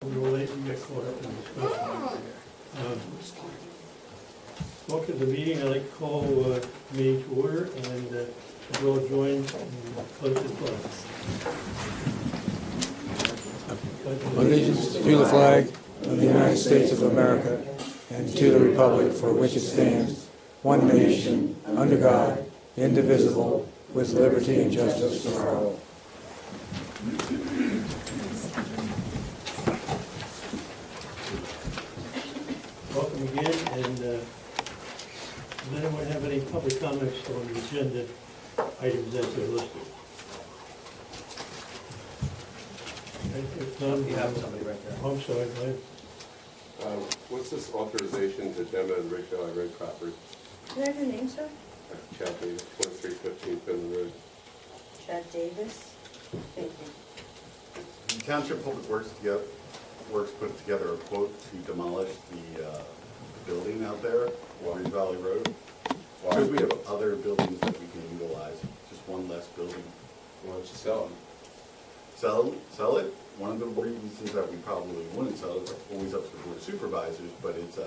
We'll let you get caught up in discussion. Welcome to the meeting. I'd like to call the meeting to order, and we'll all join in close the flag. Allegiance to the flag of the United States of America and to the republic for which it stands, one nation, under God, indivisible, with liberty and justice for all. Welcome again, and does anyone have any public comments on the agenda items as they're listed? If none, You have somebody right there. I'm sorry, go ahead. What's this authorization to demo the Ridge Valley Road property? Can I have your name, sir? Chad Davis, 2315 Finland Road. Chad Davis. Thank you. The Township Public Works put together a quote to demolish the building out there, Ridge Valley Road. Because we have other buildings that we can utilize, just one less building. Why don't you sell them? Sell it? One of the reasons that we probably wouldn't sell it is always up to the Board of Supervisors, but it's,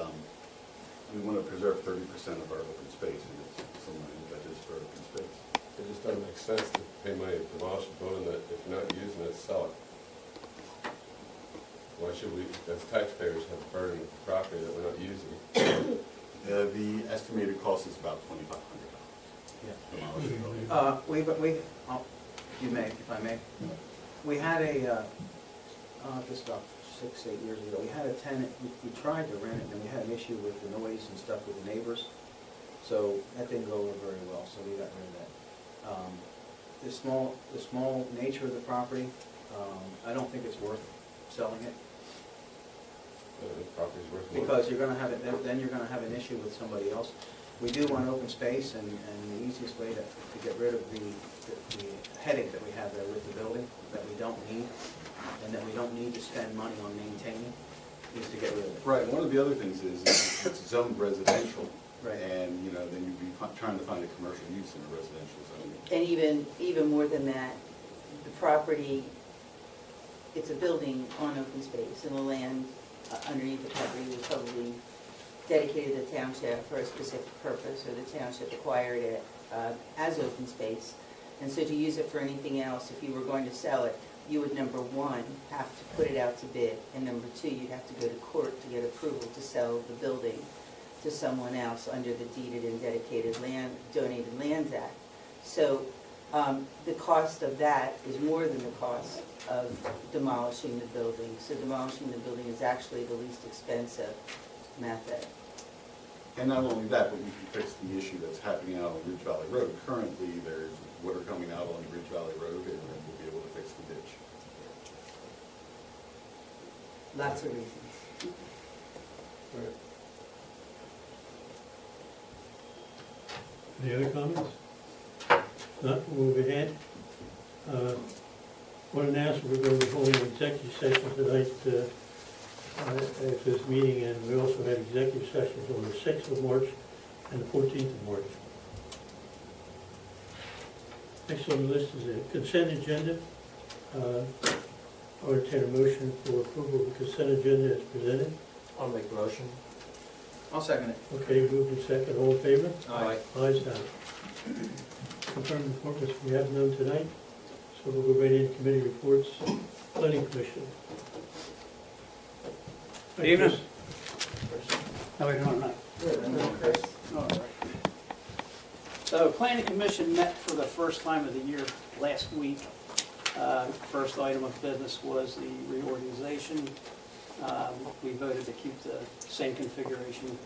we want to preserve 30% of our open space, and it's some money that is for open space. It just doesn't make sense to pay money to demolish a building that if you're not using it, sell it. Why should we, as taxpayers, have a burden of property that we're not using? The estimated cost is about $2,500. Demolish the building. You may, if I may. We had just about 6-8 years ago, we had a tenant, we tried to rent it, and we had an issue with the noise and stuff with the neighbors. So that didn't go over very well, so we got rid of that. The small nature of the property, I don't think it's worth selling it. The property's worth more. Because you're gonna have it, then you're gonna have an issue with somebody else. We do want open space, and the easiest way to get rid of the headache that we have there with the building, that we don't need, and that we don't need to spend money on maintaining, is to get rid of it. Right, one of the other things is it's zoned residential. Right. And, then you'd be trying to find a commercial use in a residential zone. And even more than that, the property, it's a building on open space, and the land underneath the property was probably dedicated to the township for a specific purpose, or the township acquired it as open space. And so to use it for anything else, if you were going to sell it, you would, number one, have to put it out to bid, and number two, you'd have to go to court to get approval to sell the building to someone else under the Deeded and Dedicated Land, Donated Lands Act. So the cost of that is more than the cost of demolishing the building. So demolishing the building is actually the least expensive method. And not only that, but we can fix the issue that's happening out on Ridge Valley Road. Currently, there's water coming out on Ridge Valley Road, and then we'll be able to fix the ditch. Lots of reasons. Right. Any other comments? Not, we'll move ahead. Want to announce we're going to be holding an executive session tonight after this meeting, and we also had executive sessions on the 6th of March and the 14th of March. Next on the list is a consent agenda. I'll entertain a motion for approval of the consent agenda as presented. I'll make the motion. I'll second it. Okay, moved and second. All in favor? Aye. Ayes have it. Confirmed appointments, we have none tonight, so we'll go right into committee reports. Planning Commission. Good evening. How are we doing tonight? Chris? All right. So Planning Commission met for the first time of the year last week. First item of business was the reorganization. We voted to keep the same configuration.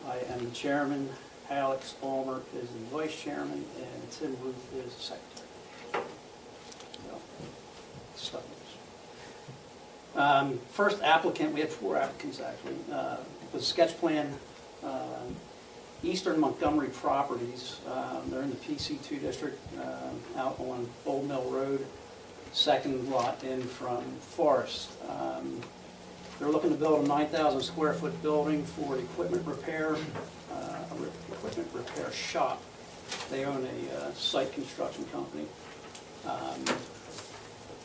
I am the chairman, Alex Ulmer is the vice chairman, and Tim Ruth is the secretary. So, stuff is. First applicant, we had 4 applicants actually, was Sketch Plan Eastern Montgomery Properties. They're in the PC2 district out on Old Mill Road, second lot in from Forest. They're looking to build a 9,000 square foot building for equipment repair, equipment repair shop. They own a site construction company.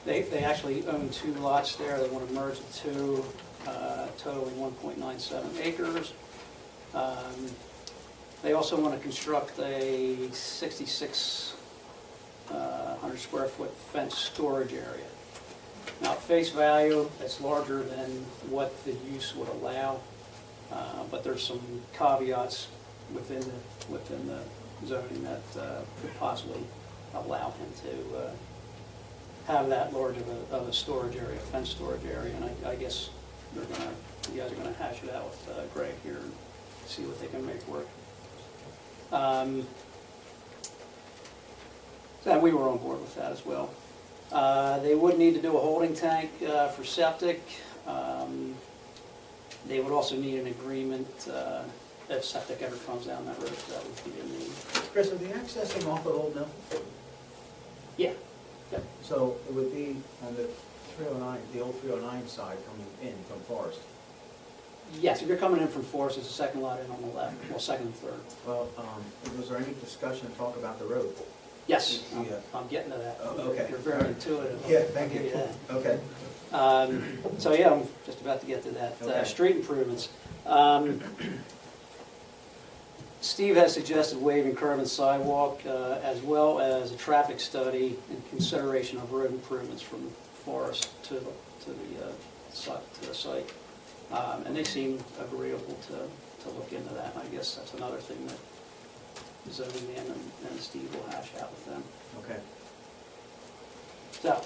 They actually own 2 lots there. They want to merge the 2, totaling 1.97 acres. They also want to construct a 6,600 square foot fenced storage area. Now, at face value, it's larger than what the use would allow, but there's some caveats within the zoning that could possibly allow him to have that large of a storage area, fenced storage area, and I guess you guys are gonna hash it out with Greg here and see what they can make work. So we were on board with that as well. They would need to do a holding tank for septic. They would also need an agreement if septic ever comes down that road, that would be in the... Chris, are they accessing off of Old Mill? Yeah. Yep. So it would be on the 309, the old 309 side coming in from Forest. Yes, if you're coming in from Forest, it's the second lot in on the left, well, second and third. Well, was there any discussion, talk about the road? Yes, Yeah. I'm getting to that. Oh, okay. You're very intuitive. Yeah, thank I'll you. give that. Okay. So yeah, I'm just about to get to that. Okay. Street improvements. Steve has suggested waiving curb and sidewalk, as well as a traffic study in consideration of road improvements from Forest to the site. And they seem agreeable to look into that. I guess that's another thing that the zoning man and Steve will hash out with them. Okay. So,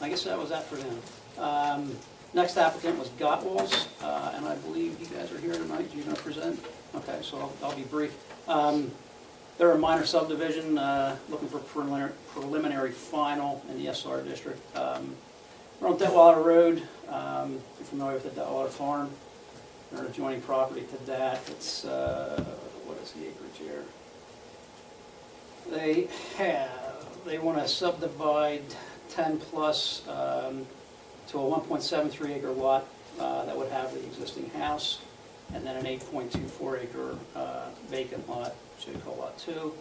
I guess that was that for them. Next applicant was Gottwalls, and I believe you guys are here tonight. You're going to present? Okay, so I'll be brief. They're a minor subdivision, looking for preliminary final in the SR district. We're on Detwater Road. You're familiar with the Detwater Farm. They're an adjoining property to that. It's, what is the acreage here? They want to subdivide 10 plus to a 1.73 acre lot that would have the existing house, and then an 8.24 acre vacant lot, which we call Lot 2.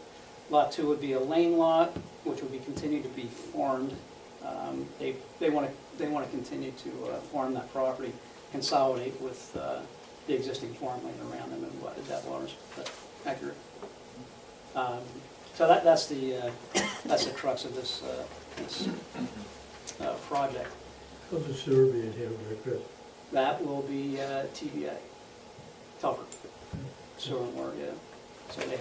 Lot 2 would be a lane lot, which would be continued to be farmed. They want to continue to farm that property, consolidate with the existing farmland around them, and what that water's accurate. So that's the crux of this project. How's the sewer being handled there, Chris? That will be TBA, tougher, sewer and water, yeah. So they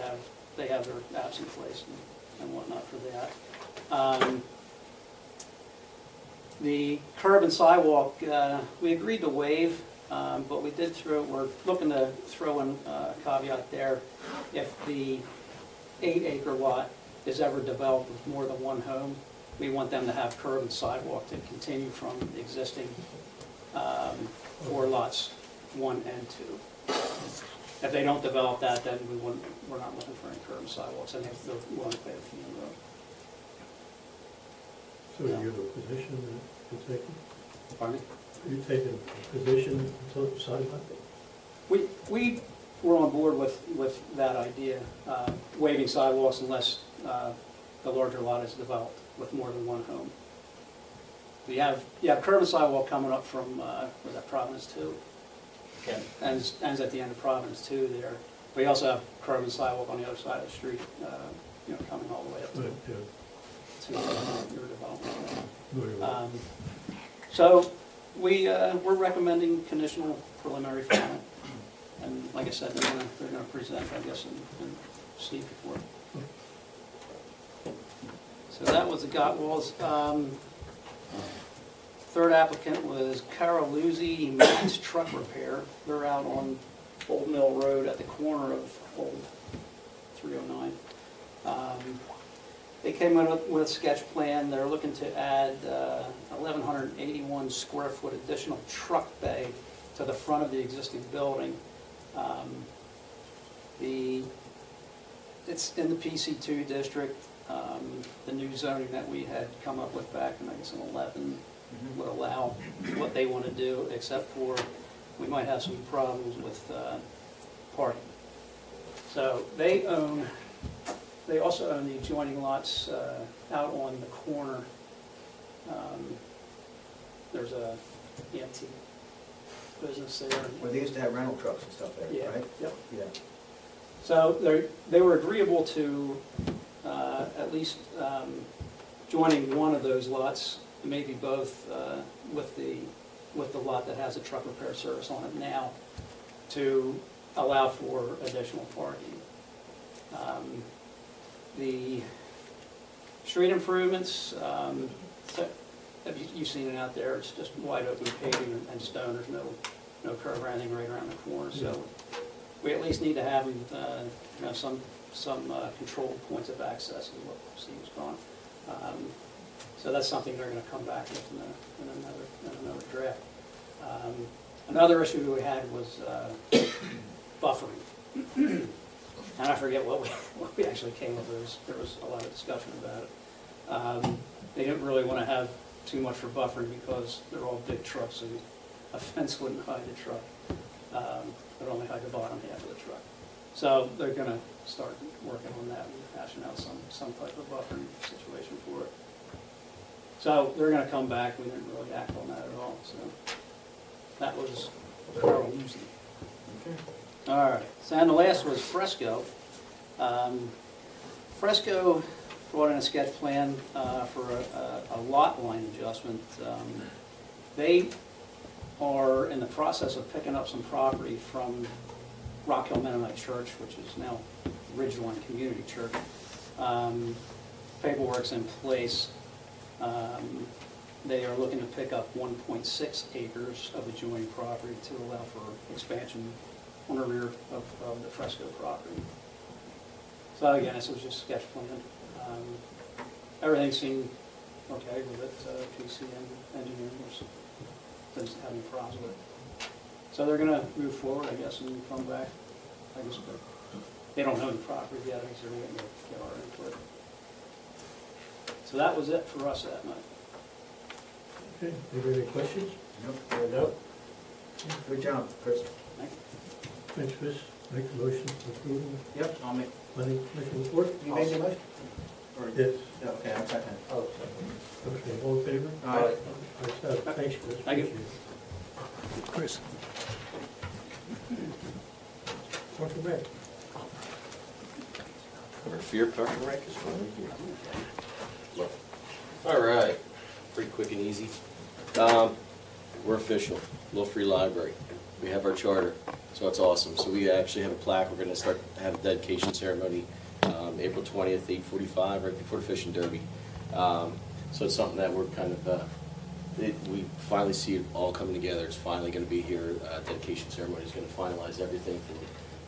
have their apps in place and whatnot for that. The curb and sidewalk, we agreed to waive, but we're looking to throw in a caveat there. If the 8 acre lot is ever developed with more than one home, we want them to have curb and sidewalk to continue from the existing 4 lots, 1 and 2. If they don't develop that, then we're not looking for any curb and sidewalks, and they're willing to pay the fee on the road. So you have a position that you're taking? Pardon me? Are you taking a position until it's decided on? We were on board with that idea, waiving sidewalks unless the larger lot is developed with more than one home. You have curb and sidewalk coming up from, was that Providence 2? Okay. Ends at the end of Providence 2 there. We also have curb and sidewalk on the other side of the street, coming all the way up to Right, yeah. your development. Very well. So we're recommending conditional preliminary final. And like I said, they're gonna present, I guess, in Steve report. So that was the Gottwalls. Third applicant was Caroluzzi Maintenance Truck Repair. They're out on Old Mill Road at the corner of Old 309. They came in with a sketch plan. They're looking to add 1,181 square foot additional truck bay to the front of the existing building. It's in the PC2 district. The new zoning that we had come up with back in, I guess, in 11 would allow what they want to do, except for we might have some problems with parking. So they own They also own the adjoining lots out on the corner. There's a antique business there. Where they used to have rental trucks and stuff there, Yeah, right? yep. Yeah. So they were agreeable to at least joining one of those lots, maybe both, with the lot that has a truck repair service on it now, to allow for additional parking. The street improvements, you've seen it out there, it's just wide open paving and stone, there's no curve or anything right around the corner, so we at least need to have some controlled points of access is what Steve's gone. So that's something they're gonna come back with in another draft. Another issue we had was buffering. And I forget what we actually came up with. There was a lot of discussion about it. They didn't really want to have too much for buffering because they're all big trucks and a fence wouldn't hide the truck. It would only hide the bottom half of the truck. So they're going to start working on that and hashing out some type of buffering situation for it. So they're going to come back. We didn't really act on that at all. So that was Carl Uzi. Okay. All right, so and the last was Fresco. Fresco brought in a sketch plan for a lot line adjustment. They are in the process of picking up some property from Rockhill Mennonite Church, which is now Ridgeline Community Church. Paperwork's in place. They are looking to pick up 1.6 acres of adjoining property to allow for expansion on the rear of the Fresco property. So again, this was just sketch plan. Everything seemed okay with it. PC and engineering didn't have any problems with it. So they're gonna move forward, I guess, and come back. I guess they don't own the property yet, I guess they're gonna get our input. So that was it for us that night. Okay, any questions? Nope. No? Good job, Chris. Thank you. Thanks, Chris. Make a motion for approval. Yep, I'll make. Planning Commission report? You made the motion? Or- Yes. Yeah, okay, I'll second it. Oh, okay, all in favor? All right. Thanks, Chris. Thank you. Appreciate it. Chris. Park and Rec. Our fear park and rec is finally here. All right, pretty quick and easy. We're official, Little Free Library. We have our charter, so it's awesome. So we actually have a plaque. We're going to start have a dedication ceremony April 20th, 8:45, right before the fishing derby. So it's something that we're kind of, we finally see it all coming together. It's finally going to be here. Dedication ceremony is going to finalize everything from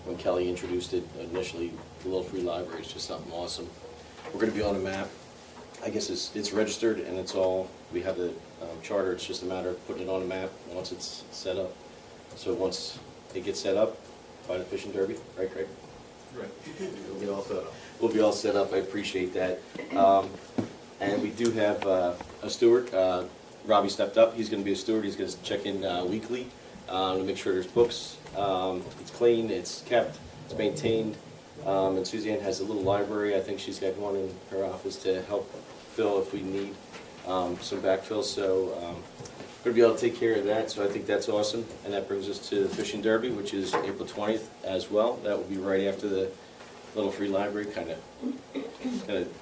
when Kelly introduced it initially. The Little Free Library is just something awesome. We're going to be on a map. I guess it's registered and it's all, we have the charter. It's just a matter of putting it on a map once it's set up. So once it gets set up by the fishing derby, right, Craig? Right. We'll get all set up. We'll be all set up. I appreciate that. And we do have a steward. Robbie stepped up. He's going to be a steward. He's going to check in weekly to make sure there's books. It's clean. It's kept. It's maintained. And Suzanne has a little library. I think she's got one in her office to help fill if we need some backfill. So we're going to be able to take care of that. So I think that's awesome. And that brings us to the Fishing Derby, which is April 20th as well. That will be right after the Little Free Library. Kind of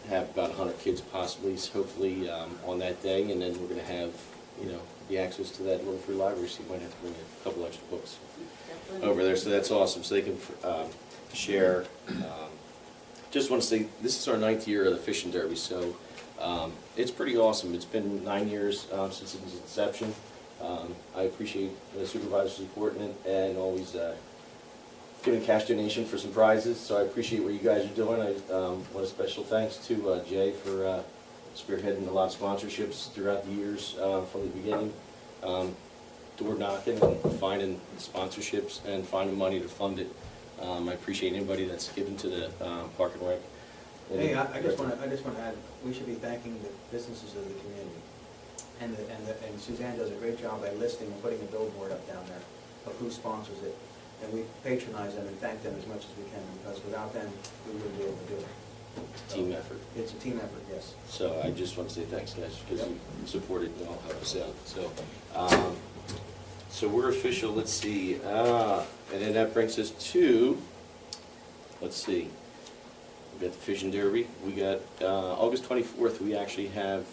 have about 100 kids possibly, hopefully, on that day. And then we're going to have, the access to that Little Free Library. So you might have to bring a couple extra books over there. So that's awesome. So they can share. Just want to say, this is our 9th year of the Fishing Derby, so it's pretty awesome. It's been 9 years since its inception. I appreciate the supervisors supporting it and always giving cash donation for some prizes, so I appreciate what you guys are doing. I want a special thanks to Jay for spearheading a lot of sponsorships throughout the years from the beginning. Door knocking and finding sponsorships and finding money to fund it. I appreciate anybody that's given to the Park and Rec. Hey, I just want to add, we should be thanking the businesses of the community. And Suzanne does a great job by listing and putting a billboard up down there of who sponsors it. And we patronize them and thank them as much as we can, because without them, we wouldn't be able to do it. team effort. It's a team effort, yes. So I just want to say thanks, guys, because you supported and all helped us out. So we're official, let's see, and then that brings us to, let's see, we got the Fishing Derby. We got August 24th, we actually have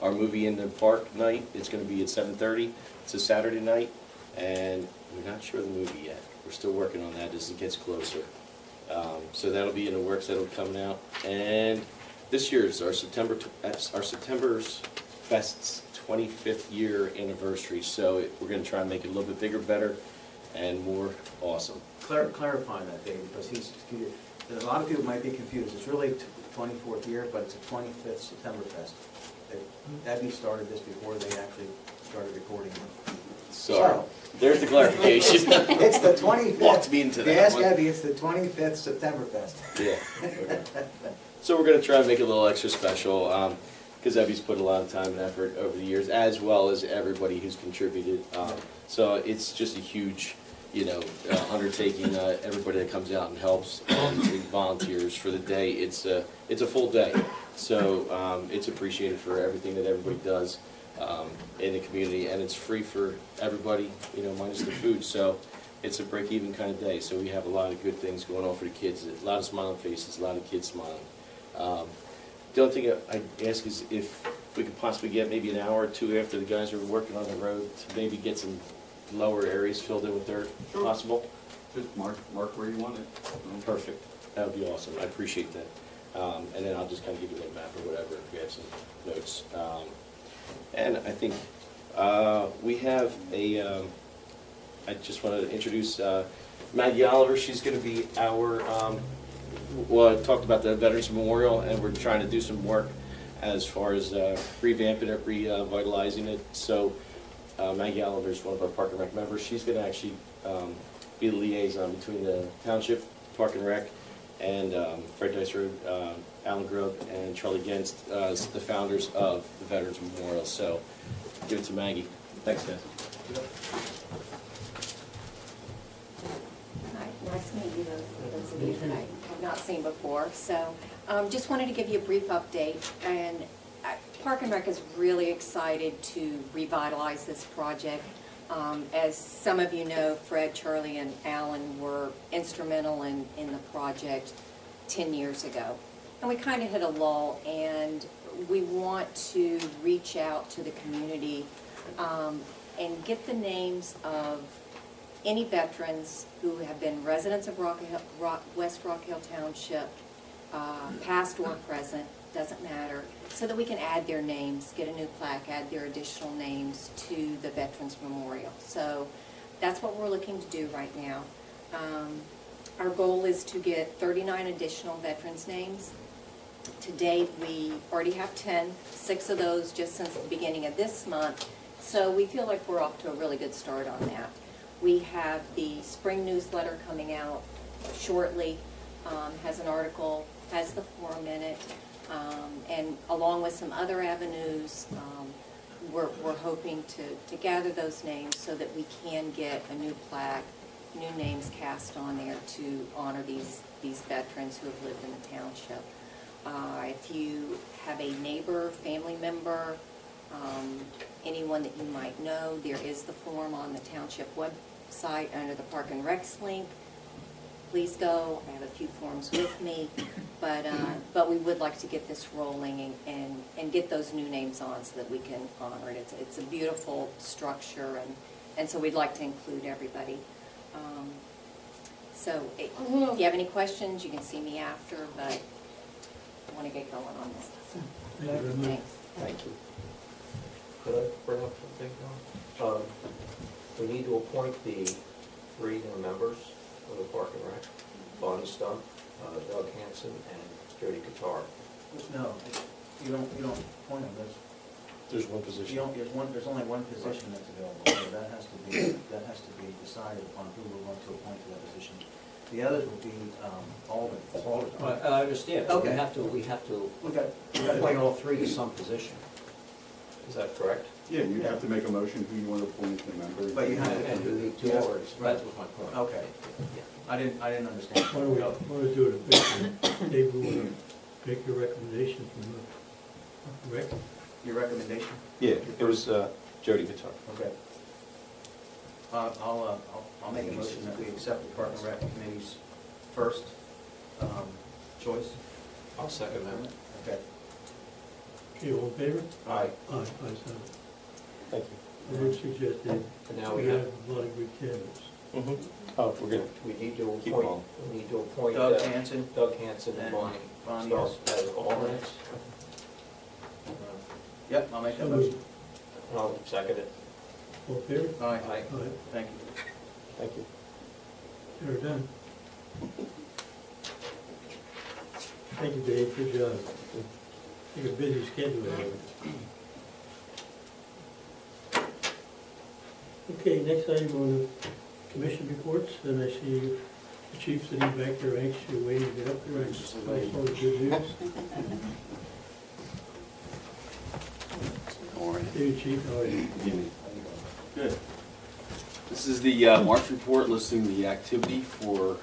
our movie in the park night. It's going to be at 7:30. It's a Saturday night, and we're not sure of the movie yet. We're still working on that as it gets closer. So that'll be in the works, that'll be coming out. And this year is our September's Fest's 25th year anniversary. So we're going to try and make it a little bit bigger, better, and more awesome. Clarify that, Dave, because a lot of people might be confused. It's really 24th year, but it's a 25th September Fest. Abby started this before they actually started recording. So there's the clarification. It's the 25th. Walked me into If you that ask one. Abby, it's the 25th September Fest. Yeah. Okay. So we're going to try and make it a little extra special, because Abby's put a lot of time and effort over the years, as well as everybody who's contributed. So it's just a huge, undertaking. Everybody that comes out and helps and volunteers for the day. It's a full day. So it's appreciated for everything that everybody does in the community, and it's free for everybody, minus the food. So it's a break-even kind of day. So we have a lot of good things going on for the kids. A lot of smiling faces, a lot of kids smiling. The only thing I'd ask is if we could possibly get maybe an hour or two after the guys are working on the road to maybe get some lower areas filled in with dirt, possible? Just mark where you want it. Perfect. That would be awesome. I appreciate that. And then I'll just kind of give you a little map or whatever if we have some notes. And I think we have I just want to introduce Maggie Oliver. She's going to be our, I've talked about the Veterans Memorial, and we're trying to do some work as far as revamping it, revitalizing it. So Maggie Oliver is one of our Park and Rec members. She's going to actually be the liaison between the Township, Park and Rec, and Fred Dice Road, Alan Grubb, and Charlie Genst, the founders of the Veterans Memorial. So give it to Maggie. Thanks, guys. Hi, nice to meet you, those of you that I have not seen before. So just wanted to give you a brief update. And Park and Rec is really excited to revitalize this project. As some of you know, Fred, Charlie, and Alan were instrumental in the project 10 years ago. And we kind of hit a lull, and we want to reach out to the community and get the names of any veterans who have been residents of West Rockhill Township, past or present, doesn't matter, so that we can add their names, get a new plaque, add their additional names to the Veterans Memorial. So that's what we're looking to do right now. Our goal is to get 39 additional veterans' names. To date, we already have 10, 6 of those just since the beginning of this month, so we feel like we're off to a really good start on that. We have the spring newsletter coming out shortly, has an article, has the forum in it, and along with some other avenues, we're hoping to gather those names so that we can get a new plaque, new names cast on there to honor these veterans who have lived in the township. If you have a neighbor, family member, anyone that you might know, there is the form on the township website under the Park and Recs link. Please go. I have a few forms with me, but we would like to get this rolling and get those new names on so that we can honor it. It's a beautiful structure, and so we'd like to include everybody. So if you have any questions, you can see me after, but I want to get going on this. Thank you very much. Thanks. Thank you. Could I bring up something now? We need to appoint the 3 new members of the Park and Rec, Bonnie Stump, Doug Hanson, and Jody Qatar. No, you don't appoint them. There's one position. There's only one position that's available, so that has to be decided upon who we're going to appoint to that position. The others would be Alderman. I understand, but Okay. we have to We got appoint all 3 to some position. Is that correct? Yeah, you'd have to make a motion who you want to appoint as the members. But you have And do the two Yeah. boards, that was my point. Okay. I didn't understand. Why don't we do it officially? Dave, we want to make your recommendation from the rec. Your recommendation? Yeah, it was Jody Guitar. Okay. I'll make a motion that we accept the Park and Rec Committee's first choice. I'll second that. Okay. Okay, all in favor? Aye. Aye, ayes have it. Thank I would suggest that And now we we have have, a lot of good candidates. you. Oh, we're good. we need to Keep appoint, going. we need to appoint Doug Hanson. Doug Hanson and And Bonnie Bonnie Stumpf as alternates. Yep, I'll make that So motion. moved. And I'll second it. All in favor? Aye. Aye. Aye, Thank you. Thank you. they're done. Thank you, Dave, good job. You got a busy schedule there. Okay, next item on the commission reports, and I see the chief sitting back there anxiously waiting to get up there. That's all the good news. All right. Hey, chief, how are you? Good. This is the March report listing the activity for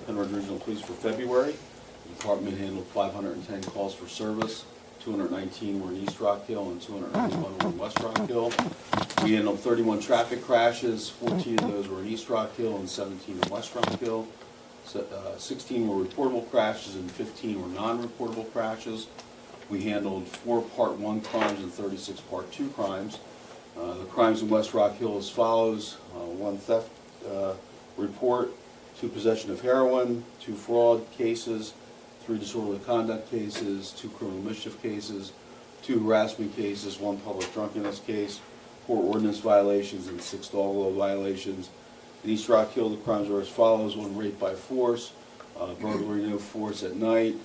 Pennridge Regional Police for February. The department handled 510 calls for service, 219 were in East Rockhill and 291 were in West Rockhill. We handled 31 traffic crashes, 14 of those were in East Rockhill and 17 in West Rockhill. 16 were reportable crashes and 15 were non-reportable crashes. We handled 4 Part 1 crimes and 36 Part 2 crimes. The crimes in West Rockhill as follows: 1 theft report, 2 possession of heroin, 2 fraud cases, 3 disorderly conduct cases, 2 criminal mischief cases, 2 harassment cases, 1 public drunkenness case, 4 ordinance violations, and 6 dog law violations. In East Rockhill, the crimes are as follows: 1 rape by force, burglary no force at night,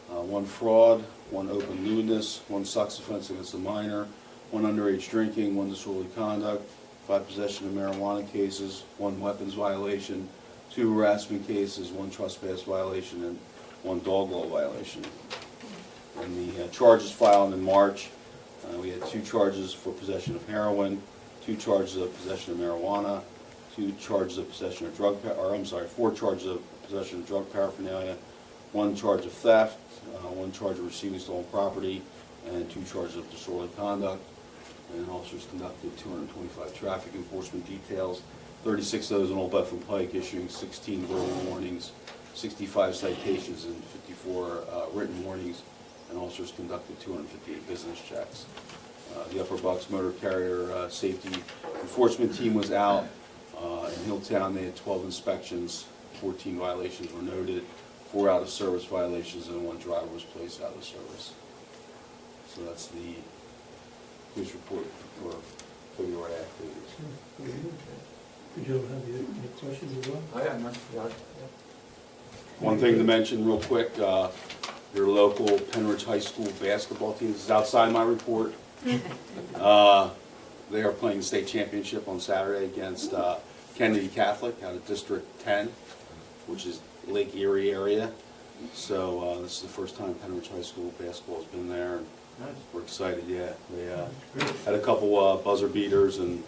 1 fraud, 1 open lewdness, 1 sex offense against a minor, 1 underage drinking, 1 disorderly conduct, 5 possession of marijuana cases, 1 weapons violation, 2 harassment cases, 1 trespass violation, and 1 dog law violation. And the charges filed in March, we had 2 charges for possession of heroin, 2 charges of possession of marijuana, 2 charges of possession of 4 charges of possession of drug paraphernalia, 1 charge of theft, 1 charge of receiving stolen property, and 2 charges of disorderly conduct. And officers conducted 225 traffic enforcement details, 36 of those on Old Bethel Pike, issuing 16 verbal warnings, 65 citations, and 54 written warnings. And officers conducted 258 business checks. The Upper Bucks Motor Carrier Safety Enforcement Team was out. In Hilltown, they had 12 inspections, 14 violations were noted, 4 out-of-service violations, and 1 driver was placed out of service. So that's the police report for February activities. Did you have any questions as well? I have none. One thing to mention real quick, your local Pennridge High School basketball team, this is outside my report. They are playing the state championship on Saturday against Kennedy Catholic out of District 10, which is Lake Erie area. So this is the first time Pennridge High School basketball has been there. And we're excited, yeah. They had a couple buzzer beaters, and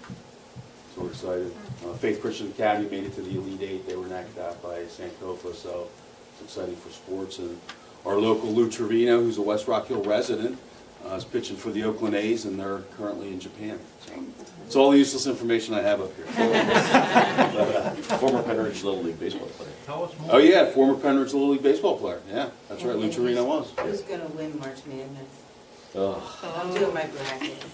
so we're excited. Faith Christian Academy made it to the Elite Eight. They were knocked out by Sankofa, so it's exciting for sports. And our local Lou Trevino, who's a West Rock Hill resident, is pitching for the Oakland A's, and they're currently in Japan. So it's all the useless information I have up here. Former Pennridge Little League baseball player. Tell us more. Oh yeah, former Pennridge Little League baseball player. Yeah, that's right. Lou Trevino was. Who's gonna win March Madness? Ugh. I'm doing my bracket.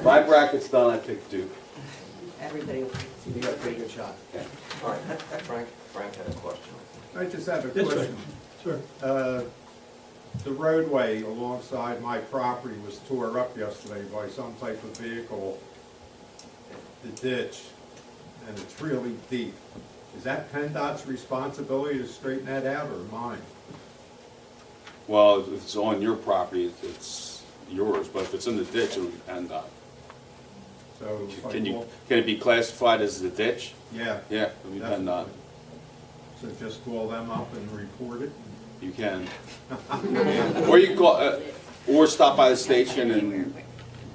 My bracket's done. I picked Duke. Everybody will. You got a pretty good shot. All right, Frank had a question. I just have a That's right, question. sir. The roadway alongside my property was tore up yesterday by some type of vehicle, the ditch, and it's really deep. Is that PennDOT's responsibility to straighten that out, or mine? Well, if it's on your property, it's yours. But if it's in the ditch, it would be PennDOT. So, if I Can walk- it be classified as the ditch? Yeah. Yeah, it would be PennDOT. So just call them up and report it? You can. Or you can call, or stop by the station and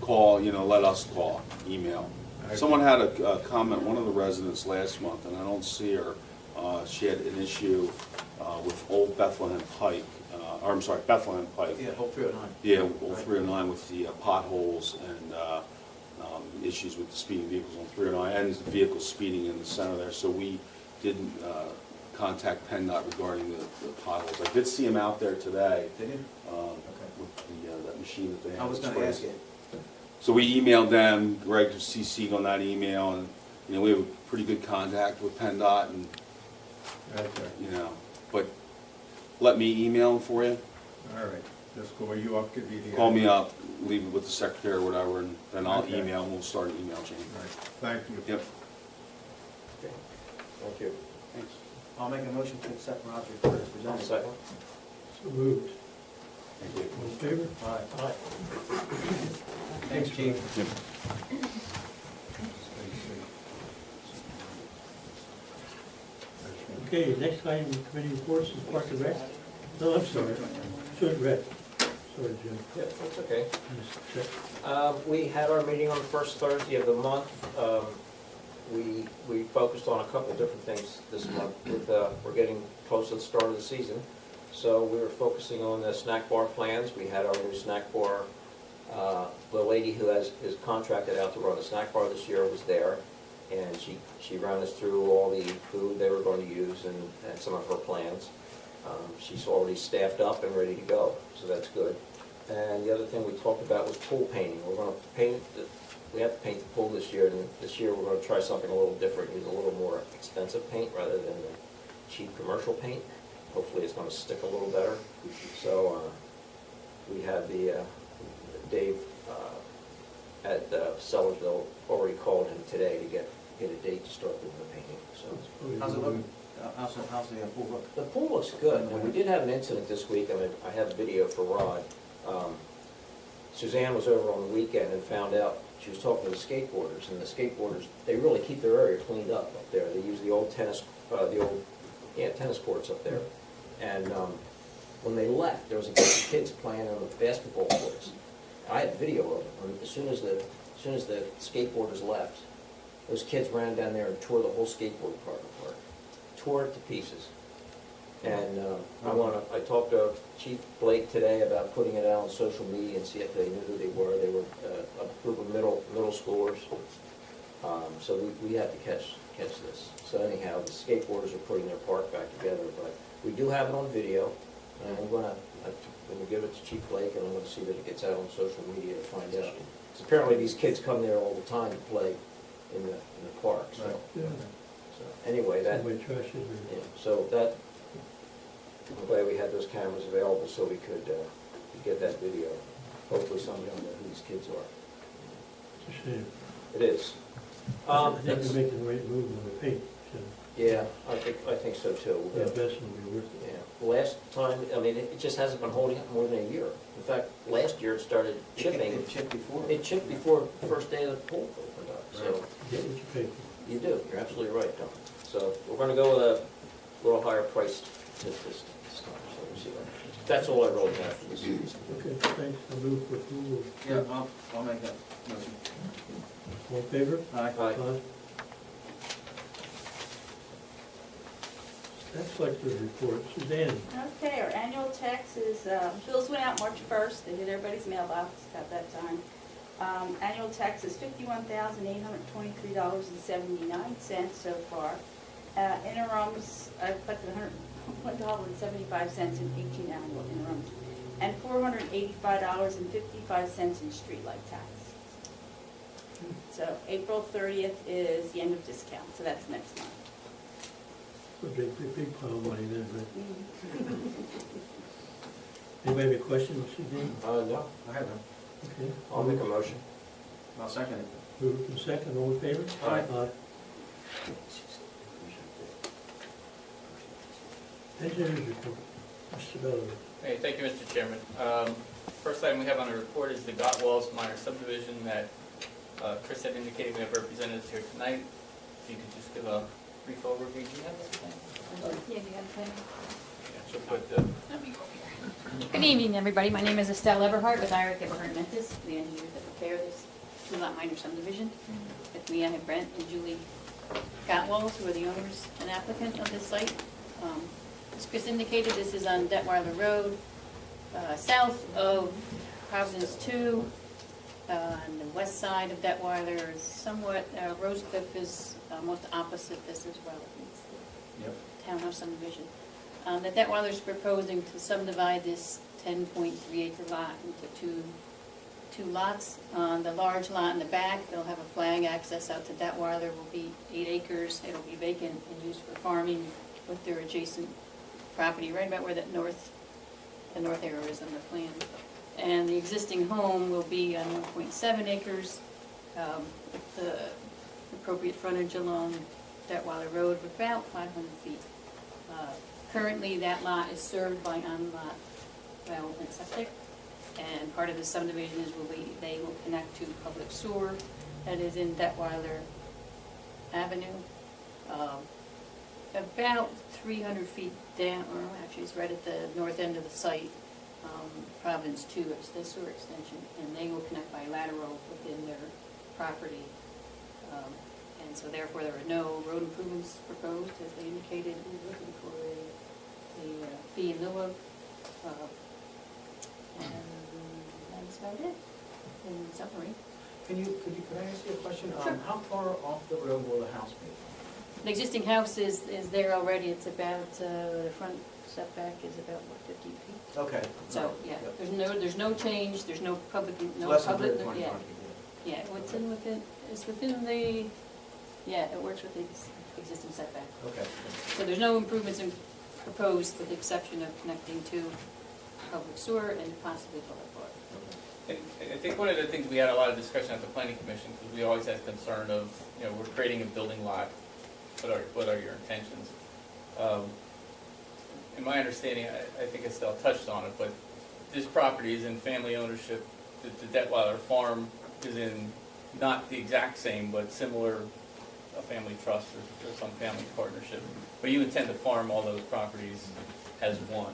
call, let us call, email. Someone had a comment, one of the residents last month, and I don't see her, she had an issue with Old Bethlehem Pike, Bethlehem Pike. Yeah, Hope 309. Yeah, Old 309 with the potholes and issues with the speeding vehicles on 309 and the vehicles speeding in the center there. So we didn't contact PennDOT regarding the potholes. I did see him out there today Did you? with that machine that they have. I was gonna ask you. So we emailed them, Greg was CC'd on that email, and, we have a pretty good contact with PennDOT, and, Okay, but let me email them for you. all right, just call you up, give you the. Call me up, leave it with the secretary or whatever, and then I'll Okay. email, and we'll start an email chain. All right, thank you. Yep. Okay. Thank you. Thanks. I'll make a motion to accept Rob's report as I'll presented. second. So moved. Thank you. All in favor? Aye. Thanks, Chief. Okay, next item, committee reports is Park and Rec. No, I'm sorry, Joint Rec. Sorry, Jim. Yeah, that's okay. I missed the check. We had our meeting on the first Thursday of the month. We focused on a couple of different things this month. We're getting close to the start of the season, so we were focusing on the snack bar plans. We had our new snack bar. The lady who is contracted out to run the snack bar this year was there, and she ran us through all the food they were going to use and some of her plans. She's already staffed up and ready to go, so that's good. And the other thing we talked about was pool painting. We're going to paint, we have to paint the pool this year, and this year we're going to try something a little different, use a little more expensive paint rather than the cheap commercial paint. Hopefully it's going to stick a little better. So we have Dave at Sellersville already called him today to get a date to start doing the painting, so. How's it look? How's the pool look? The pool looks good. We did have an incident this week. I have a video for Rod. Suzanne was over on the weekend and found out, she was talking to the skateboarders, and the skateboarders, they really keep their area cleaned up there. They use the old tennis courts up there. And when they left, there was a bunch of kids playing on the basketball courts. I had video of them. As soon as the skateboarders left, those kids ran down there and tore the whole skateboard park apart. Tore it to pieces. And I talked to Chief Blake today about putting it out on social media and see if they knew who they were. They were a group of middle schoolers. So we had to catch this. So anyhow, the skateboarders are putting their park back together, but we do have it on video, and I'm gonna give it to Chief Blake, and I'm gonna see that it gets out on social media to find out. 'Cause apparently these kids come there all the time to play in the park, so. Yeah, So anyway, that, somebody trash it. yeah, so that, I'm glad we had those cameras available so we could get that video. Hopefully somebody will know who these kids are. It's a shame. It is. I think That's- we're making the right move on the paint, so Yeah, I think so too. the investment will be worth it. Yeah, last time, it just hasn't been holding up more than a year. In fact, last year it started chipping. It chipped before. It chipped before the first day of the pool opened up, so Get what you pay for. you do, you're absolutely right, Tom. So we're gonna go with a little higher price this time, so we'll see what. That's all I really have for this evening. Okay, thanks. I'll move for approval. Yeah, I'll make that motion. All in favor? Aye. Aye. Tax collector's report. Suzanne? Okay, our annual tax is, bills went out March 1st, they hit everybody's mailbox at that time. Annual tax is $51,823.79 so far. Interims, I've collected $101.75 in 18 annual interims, and $485.55 in streetlight tax. So April 30th is the end of discount, so that's next month. A big pile of money then, right? Anybody have a question, Suzanne? No, I have them. Okay. I'll make a motion. I'll second it. Moved and second, all in favor? Aye. Engineers report. Mr. Bello. Hey, thank you, Mr. Chairman. First item we have on the report is the Gottwalls minor subdivision that Chris had indicated we have representatives here tonight. If you could just give a brief overview. Do you have that? Yeah, you got a pen? Yeah, So put the, Good evening, everybody. My name is Estelle Eberhardt with Ira Eberhardt Mentis, the engineers that prepare this two-lot minor subdivision. With me, I have Brent and Julie Gottwalls, who are the owners and applicant of this site. As Chris indicated, this is on Detweiler Road, south of Providence 2, on the west side of Detweiler, is somewhat, Rosecliff is almost opposite this as well. It's the townhouse subdivision. The Detweiler's proposing to subdivide this 10.3 acre lot into two lots. On the large lot in the back, they'll have a flag access out to Detweiler, will be 8 acres. It'll be vacant and used for farming with their adjacent property, right about where the north arrow is on the plan. And the existing home will be on 1.7 acres, with the appropriate frontage along Detweiler Road of about 500 feet. Currently, that lot is served by on-lot well and septic, and part of the subdivision is they will connect to public sewer that is in Detweiler Avenue, about 300 feet down, or actually it's right at the north end of the site, Providence 2, it's the sewer extension, and they will connect by lateral within their property. And so therefore there are no road improvements proposed, as they indicated. We're looking for a fee in lieu of, and that's about it in summary. Could I ask you a question? Sure. How far off the road will the house be? The existing house is there already. It's about, the front setback is about, 50 feet? Okay. So, yeah, there's no change, there's no public, Less than public, 25 yeah. feet. Yeah, it's within the, yeah, it works with the existing setback. Okay. So there's no improvements proposed with the exception of connecting to public sewer and possibly public water. and I think one of the things we had a lot of discussion at the planning commission, because we always had concern of, we're creating a building lot, what are your intentions? In my understanding, I think Estelle touched on it, but this property is in family ownership. The Detweiler farm is in not the exact same, but similar, a family trust or some family partnership. But you intend to farm all those properties as one.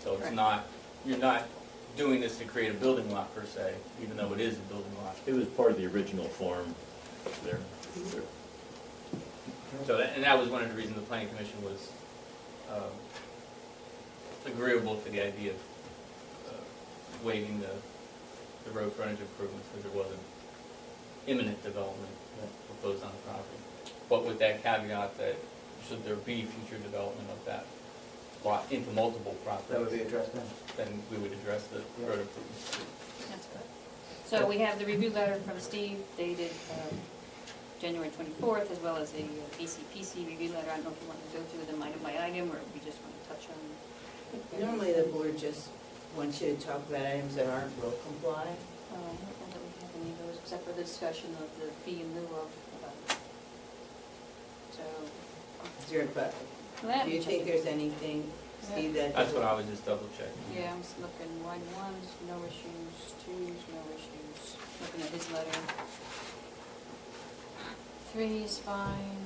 So it's Correct. not, you're not doing this to create a building lot per se, even though it is a building lot. It was part of the original farm there. So that was one of the reasons the planning commission was agreeable to the idea of waiving the road frontage improvements, because there wasn't imminent development proposed on the property. But with that caveat that should there be future development of that lot into multiple properties. That would be addressed then? Then we would address the road improvements. That's good. So we have the review letter from Steve dated January 24th, as well as a ACPC review letter. I don't know if you want to go through them item by item, or if we just want to touch on. Normally, the board just wants you to talk about items that aren't will comply. I don't know that we have any of those, except for the discussion of the fee in lieu of. So. Is there, but do you think there's anything, Steve, that? That's what I was just double checking. Yeah, I'm just looking, line 1's no issues, 2's no issues, looking at his letter. 3's fine.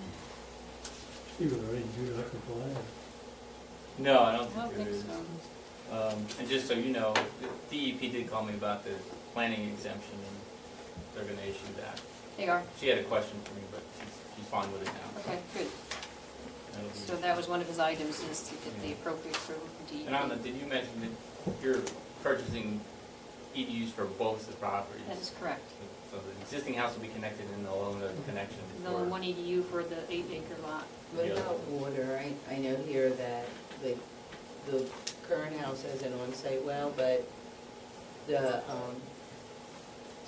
Stephen, already do not comply. No, I don't I don't think there think is. so. And just so you know, the DEP did call me about the planning exemption, and they're gonna issue that. They are? She had a question for me, but she's fine with it now. Okay, good. That'll be- So that was one of his items, is to get the appropriate approval from DEP. And I don't know, did you mention that you're purchasing EDUs for both the properties? That is correct. So the existing house will be connected and they'll own the connection No for. one EDU for the 8-acre lot. What about water? I know here that the current house has an on-site well, but the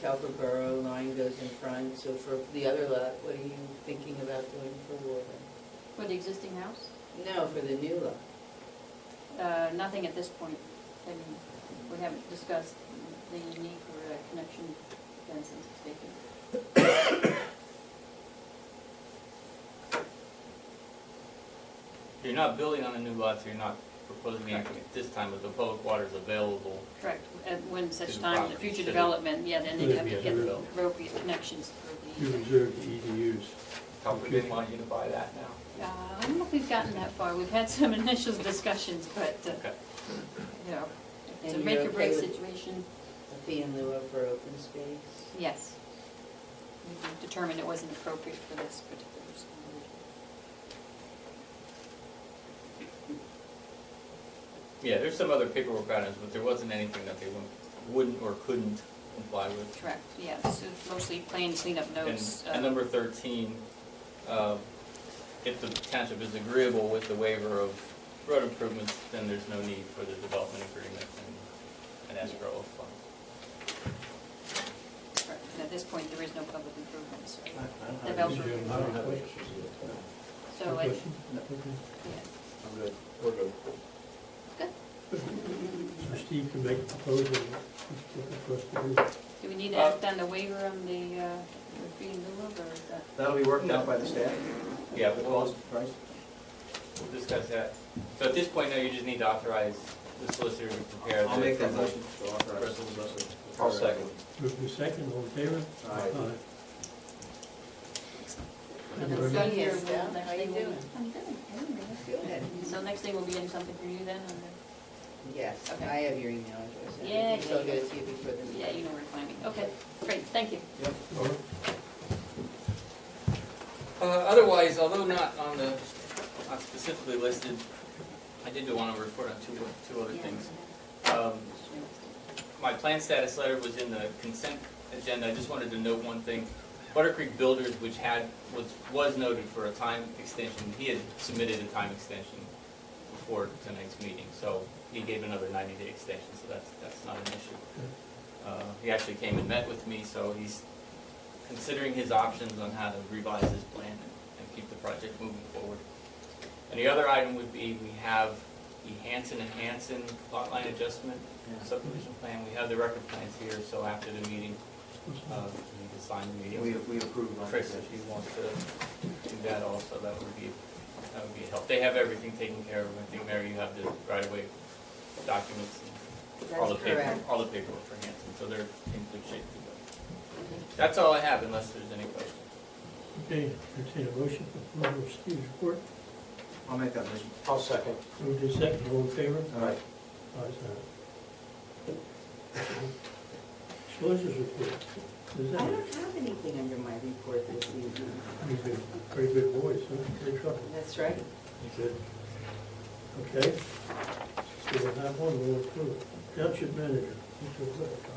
Telford Borough line goes in front. So for the other lot, what are you thinking about doing for water? For the existing house? No, for the new lot. Nothing at this point. And we haven't discussed the need for a connection again since it's vacant. You're not building on a new lot, so you're not proposing anything at this time, but the public water is available. Correct. And when To such the time, the property. future development, yeah, then they have to Yeah, get the development. appropriate connections for You the. reserve the EDUs. Comfort didn't want you to buy that now? I don't know if we've gotten that far. We've had some initial discussions, but, Okay. you know, it's a And make you're or break okay with situation. A fee in lieu of for open space? Yes. We determined it wasn't appropriate for this particular school. Yeah, there's some other paperwork items, but there wasn't anything that they wouldn't or couldn't comply with. Correct, yeah, so it's mostly plain cleanup notes. And number 13, if the township is agreeable with the waiver of road improvements, then there's no need for the development agreement and an escrow of funds. Right, and at this point, there is no public improvements. I don't Developer. have issues with it. So, No I- questions? yeah, I'm good. We're good. good. So Steve can make a proposal for us to do. Do we need to act on the waiver on the fee in lieu of, or is that? That'll be worked out by the staff? Yeah, we'll Price? discuss that. So at this point, now you just need to authorize the solicitor to prepare the... I'll make that motion to authorize. Resolution. I'll second. Move to second, all in favor? Aye. Thank you very much. Yes, Next Estelle, thing how you will- doing? I'm good. Good. So next thing will be in something for you then, on Yes, Okay. I have your email address. Yeah, So I'll yeah. get it to you before the the, meeting. yeah, you know where to find me. Okay, great, thank you. Otherwise, although not specifically listed, I did want to report on two other things. My plan status letter was in the consent agenda. I just wanted to note one thing. Butter Creek Builders, which was noted for a time extension, he had submitted a time extension before tonight's meeting, so he gave another 90-day extension, so that's not an issue. He actually came and met with me, so he's considering his options on how to revise his plan and keep the project moving forward. And the other item would be, we have the Hanson and Hanson lot line adjustment subdivision plan. We have the record plans here, so after the meeting, we need to sign the meeting. We approve on Chris, if you want to do that also, that would be a help. They have everything taken care of. I think, Mary, you have the right-of-way documents and all the That's paperwork, correct. all the paperwork for Hanson, so they're in good shape to go. That's all I have, unless there's any questions. Okay, entertain a motion for approval of Steve's report. I'll make that motion. I'll second. Move to second, all in favor? All right. Ayes have it. Solicitor's report. Is I that, don't have anything under my report this evening. you've been very good boys, huh? Good trouble. That's right. Good. Okay. So we'll have one, we'll approve. Township manager, Mr. Whitaker.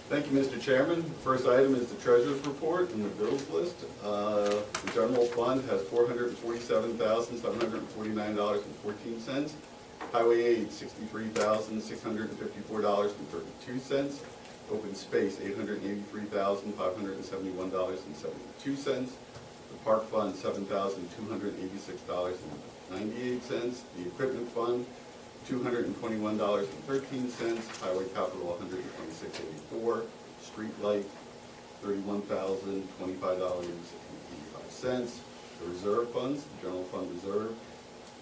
Thank you, Mr. Chairman. First item is the treasurer's report and the bills list. The general fund has $447,749.14. Highway aid, $63,654.32. Open space, $883,571.72. The park fund, $7,286.98. The equipment fund, $221.13, highway capital $126.84, street light $31,025.85. The reserve funds, the general fund reserve,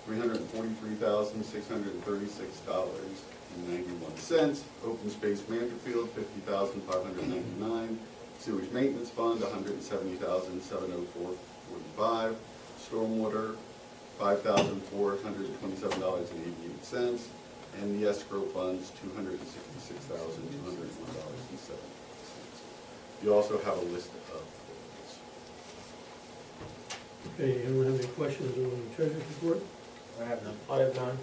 $343,636.91. Open space Mansfield $50,599. Sewage maintenance fund $170,704.45. Stormwater $5,427.88, and the escrow funds $266,201.70. You also have a list of bills. Okay, anyone have any questions on the treasurer's report? I have none. I have none.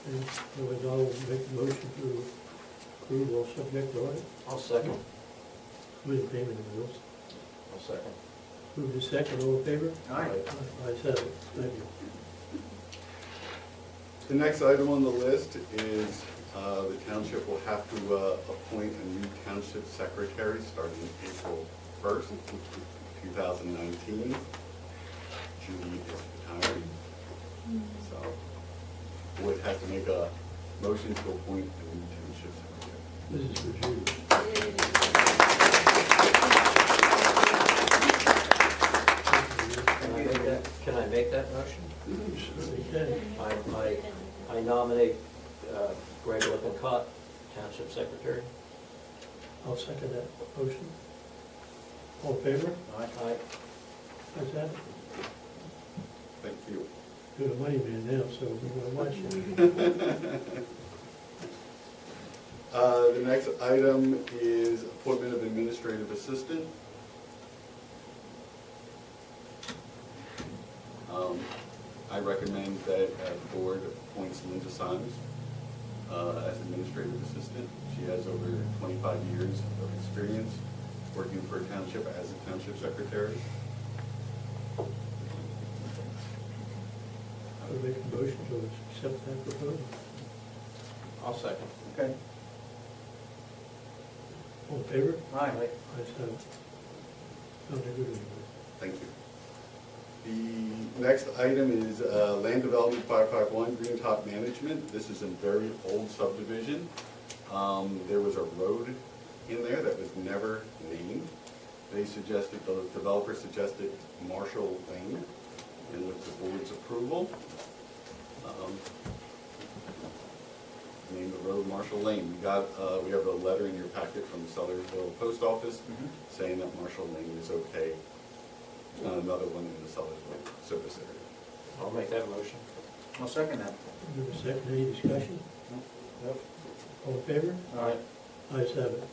And otherwise, I'll make the motion to approve all subject to audit, I'll second. including payment of bills. I'll second. Move to second, all in favor? Aye. Ayes have it, thank you. The next item on the list is the township will have to appoint a new township secretary starting April 1st, 2019. Judy is retiring. So, board has to make a motion to appoint a new township secretary. This is for Judy. Can I make that motion? Okay, I nominate Greg Lippincott, Township Secretary. I'll second that motion. All in favor? Aye. How's that? Thank you. You're the money man now, so we want to watch you. The next item is appointment of administrative assistant. I recommend that the board appoints Linda Symes as administrative assistant. She has over 25 years of experience working for a township as a township secretary. I would make a motion to accept that proposal. I'll second. Okay. All in favor? Aye. Ayes have it. Sounds good anyway. Thank you. The next item is Land Development 551, Green Top Management. This is a very old subdivision. There was a road in there that was never named. They suggested, the developer suggested Marshall Lane, and with the board's approval, name the road Marshall Lane. We have a letter in your packet from the Sellersville Post Office saying that Marshall Lane is okay. Another one in the Sellersville service area. I'll make that motion. I'll second that. Give a second, any discussion? Nope. All in favor? Aye. Ayes have it.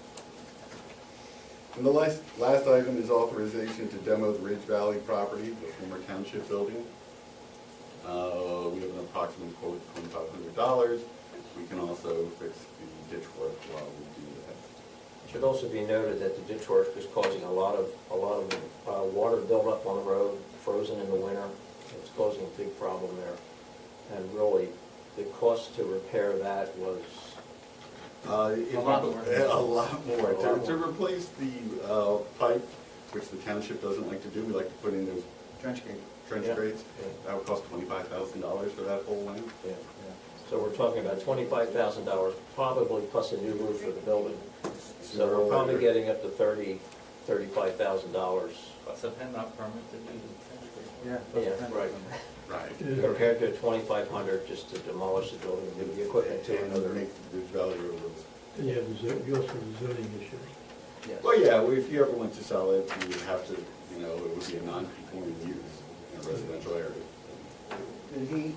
And the last item is authorization to demo the Ridge Valley property, the former township building. We have an approximate quote of $2,500. We can also fix the ditch work while we do that. It should also be noted that the ditch work is causing a lot of water buildup on the road, frozen in the winter. It's causing a big problem there. And really, the cost to repair that was A lot more. To replace the pipe, which the township doesn't like to do, we like to put in those Trench gate. trench Yeah. grates. That would cost $25,000 for that whole length. Yeah. So we're talking about $25,000, probably plus a new roof for the building. So we're probably getting up to $35,000. Plus a PennDOT permit to do the trench gate. Yeah, right. Right. Compared to $2,500 just to demolish the building and move the equipment to And another. make the Ridge Valley Road roads. And you have you also have the zoning issue. Yes. Well, yeah, if you ever went to sell it, you would have to, it would be a non-conforming use in a residential area. Jim,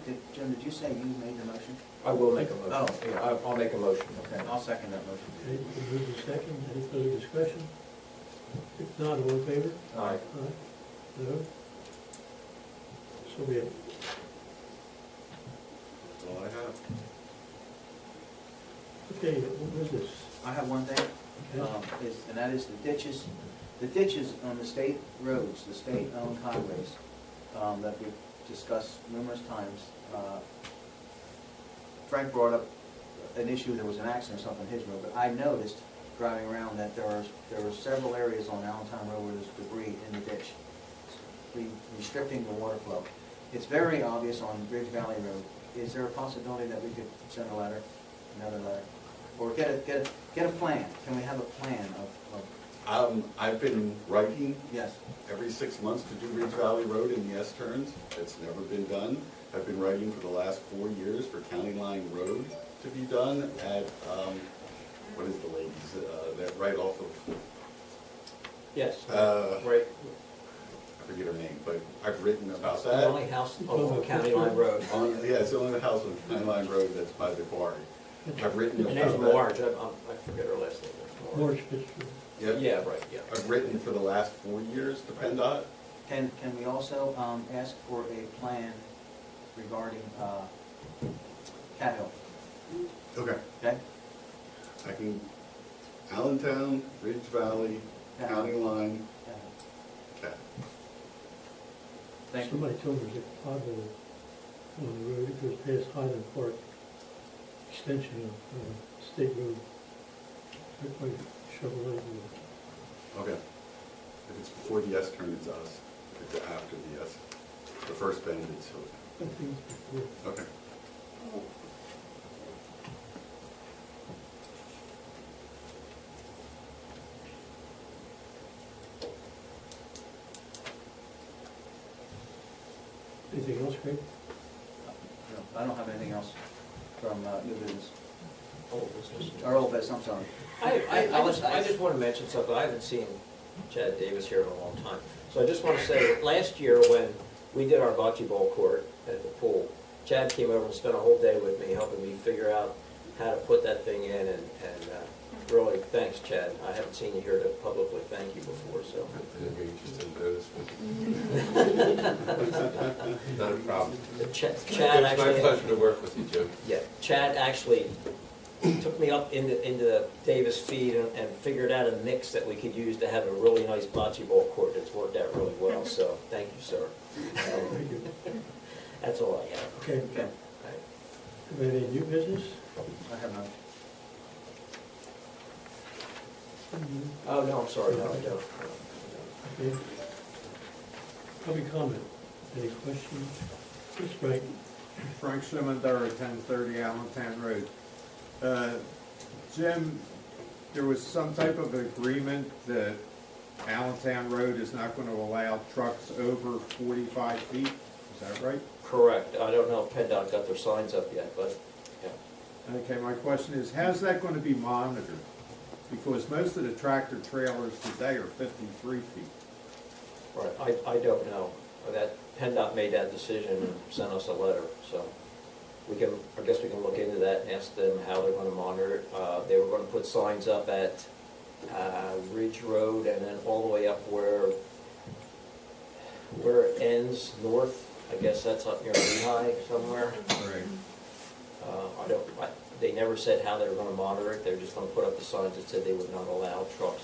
did you say you made the motion? I will make a motion. Oh, yeah. I'll make a motion. Okay, I'll second that motion. Okay, we move to second, any further discussion? If not, all in favor? Aye. Aye. No? So be it. That's all I have. Okay, what was this? I have one thing, Okay. and that is the ditches. The ditches on the state roads, the state-owned highways, that we've discussed numerous times. Frank brought up an issue, there was an accident or something on his road, but I noticed driving around that there were several areas on Allentown Road where there's debris in the ditch, restricting the water flow. It's very obvious on Ridge Valley Road. Is there a possibility that we could send a letter, another letter? Or get a plan? Can we have a plan of I've been writing yes. every 6 months to do Ridge Valley Road in the S-turns. It's never been done. I've been writing for the last 4 years for County Line Road to be done at, what is the ladies, that right off of, Yes, right, right. I forget her name, but I've written about It's that. the only house on County Line Road. Yeah, it's the only house on County Line Road that's by the quarry. I've written Her about name's that. Marge, I forget her last name. March Pittsburgh. Yep. Yeah, right, yeah. I've written for the last 4 years to PennDOT. Can we also ask for a plan regarding Cat Hill? Okay. Okay? I can, Allentown, Ridge Valley, County Line, Cat. Thank you. Somebody told me there's a pothole on the road, it goes past Highland Park, extension of State Road. Looked like Chevrolet road. Okay. If it's before the S-turn, it's us. If it's after the S, the first bend, it's Hill. I think it's before. Okay. Anything else, Craig? No, I don't have anything else from new business. Old business. Or old business, I'm sorry. I just want to mention something. I haven't seen Chad Davis here in a long time. So I just want to say, that last year when we did our bocce ball court at the pool, Chad came over and spent a whole day with me, helping me figure out how to put that thing in, and really, thanks, Chad. I haven't seen you here to publicly thank you before, so. Maybe you just didn't notice me. Not a problem. Chad It's my actually, pleasure to work with you, Jim. yeah, Chad actually took me up into the Davis feed and figured out a mix that we could use to have a really nice bocce ball court. It's worked out really well, so thank you, sir. Thank you. That's all I have. Okay. Okay. Have we any new business? I have none. Oh, no, I'm sorry, no, I don't. Okay. Public comment. Any questions? Yes, Frank? Frank Schimendar, 1030 Allentown Road. Jim, there was some type of agreement that Allentown Road is not going to allow trucks over 45 feet, is that right? Correct. I don't know if PennDOT got their signs up yet, but, yeah. Okay, my question is, how's that going to be monitored? Because most of the tractor trailers today are 53 feet. Right, I don't know. That PennDOT made that decision and sent us a letter, so we can, I guess we can look into that and ask them how they're gonna monitor it. They were gonna put signs up at Ridge Road and then all the way up where it ends north. I guess that's up near Lehigh somewhere. Right. They never said how they were gonna monitor it. They were just gonna put up the signs that said they would not allow trucks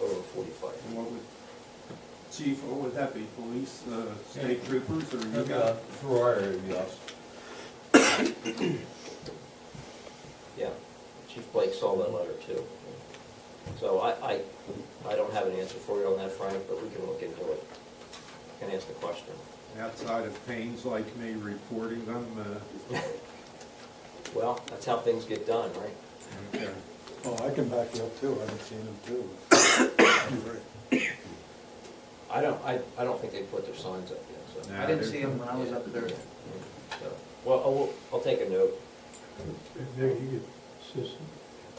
over 45. And what would, Chief, what would that be, police, state troopers, or you guys? Yeah, Chief Blake saw that letter too. So I don't have an answer for you on that, Frank, but we can look into it. Can ask the question. Outside of pains like me reporting them, Well, that's how things get done, right? okay. Oh, I can back you up too, I haven't seen them too. I don't think they put their signs up yet, so. I didn't see them when I was up there. So, well, I'll take a note. Maybe you could assist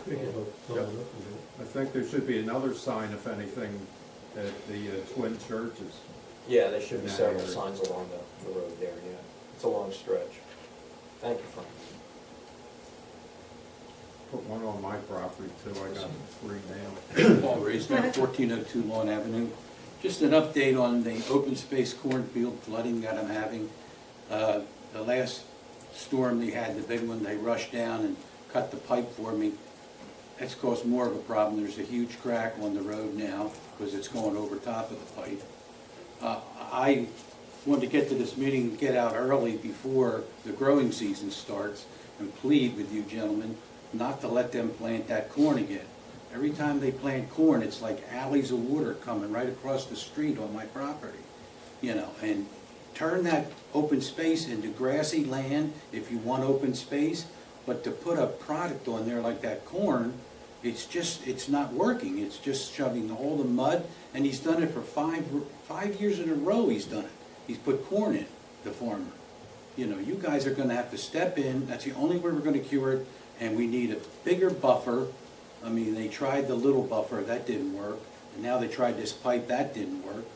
Craig about following up with it. I think there should be another sign, if anything, at the twin churches. Yeah, there should be In that several area. signs along the road there, yeah. It's a long stretch. Thank you, Frank. Put one on my property too, I got 3 now. Paul Raisner, 1402 Lawn Avenue. Just an update on the open space cornfield flooding that I'm having. The last storm they had, the big one, they rushed down and cut the pipe for me. That's caused more of a problem. There's a huge crack on the road now because it's going over top of the pipe. I wanted to get to this meeting and get out early before the growing season starts and plead with you gentlemen not to let them plant that corn again. Every time they plant corn, it's like alleys of water coming right across the street on my property, you know, and turn that open space into grassy land if you want open space, but to put a product on there like that corn, it's not working. It's just shoving all the mud, and he's done it for five years in a row he's done it. He's put corn in, the farmer. You know, you guys are gonna have to step in. That's the only way we're gonna cure it, and we need a bigger buffer. I mean, they tried the little buffer, that didn't work, and now they tried this pipe, that didn't work.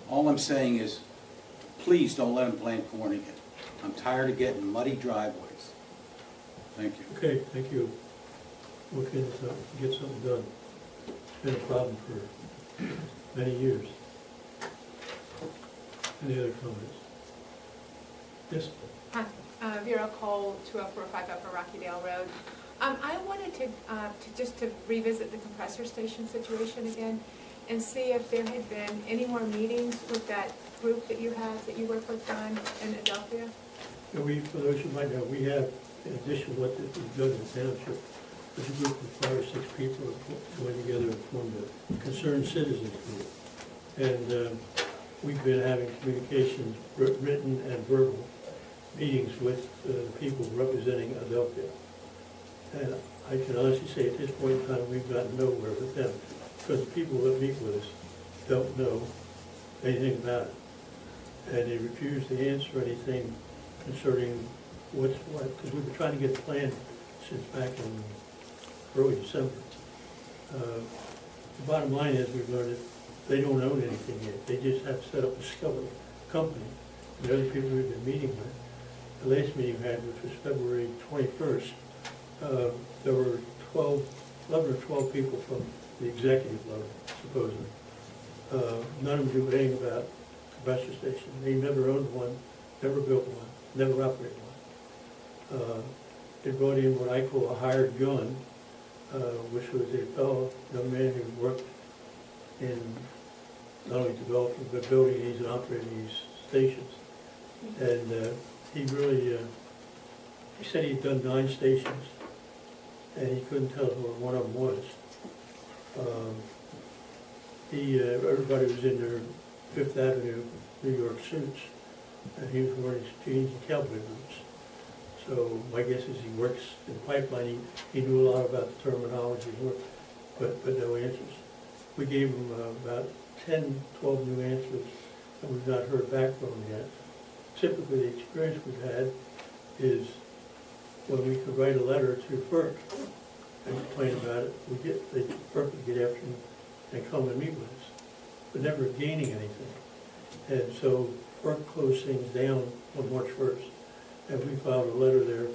All I'm saying is, please don't let them plant corn again. I'm tired of getting muddy driveways. Thank you. Okay, thank you. Look into something, get something done. It's been a problem for many years. Any other comments? Yes? Hi, Vera Cole, 20455 Upper Rockydale Road. I wanted to revisit the compressor station situation again and see if there had been any more meetings with that group that you have, that you work with down in Adelphia. Yeah, for those who might know, we have, in addition to what we've done in the township, there's a group of 5 or 6 people who joined together and formed a Concerned Citizens Group. And we've been having communications, written and verbal, meetings with the people representing Adelphia. And I can honestly say at this point in time, we've gotten nowhere with them, because the people that meet with us don't know anything about it. And they refuse to answer anything concerning what's what, because we've been trying to get the plan since back in early December. The bottom line is we've learned that they don't own anything yet. They just have set up a company. The other people we've been meeting with, the last meeting we had, which was February 21st, there were 11 or 12 people from the executive level, supposedly. None of them knew anything about compressor station. They never owned one, never built one, never operated one. They brought in what I call a hired gun, which was a fellow, young man who worked in not only developing, but building these and operating these stations. And he really, he said he'd done 9 stations, and he couldn't tell us where one of them was. Everybody was in their Fifth Avenue, New York suits, and he was wearing his jeans and cowboy boots. So my guess is he works in pipeline. He knew a lot about the terminology, but no answers. We gave him about 10, 12 new answers, and we've not heard back from him yet. Typically, the experience we've had is when we could write a letter to FERC and complain about it, FERC would get after him and come and meet with us, but never gaining anything. And so FERC closed things down on March 1st, and we filed a letter there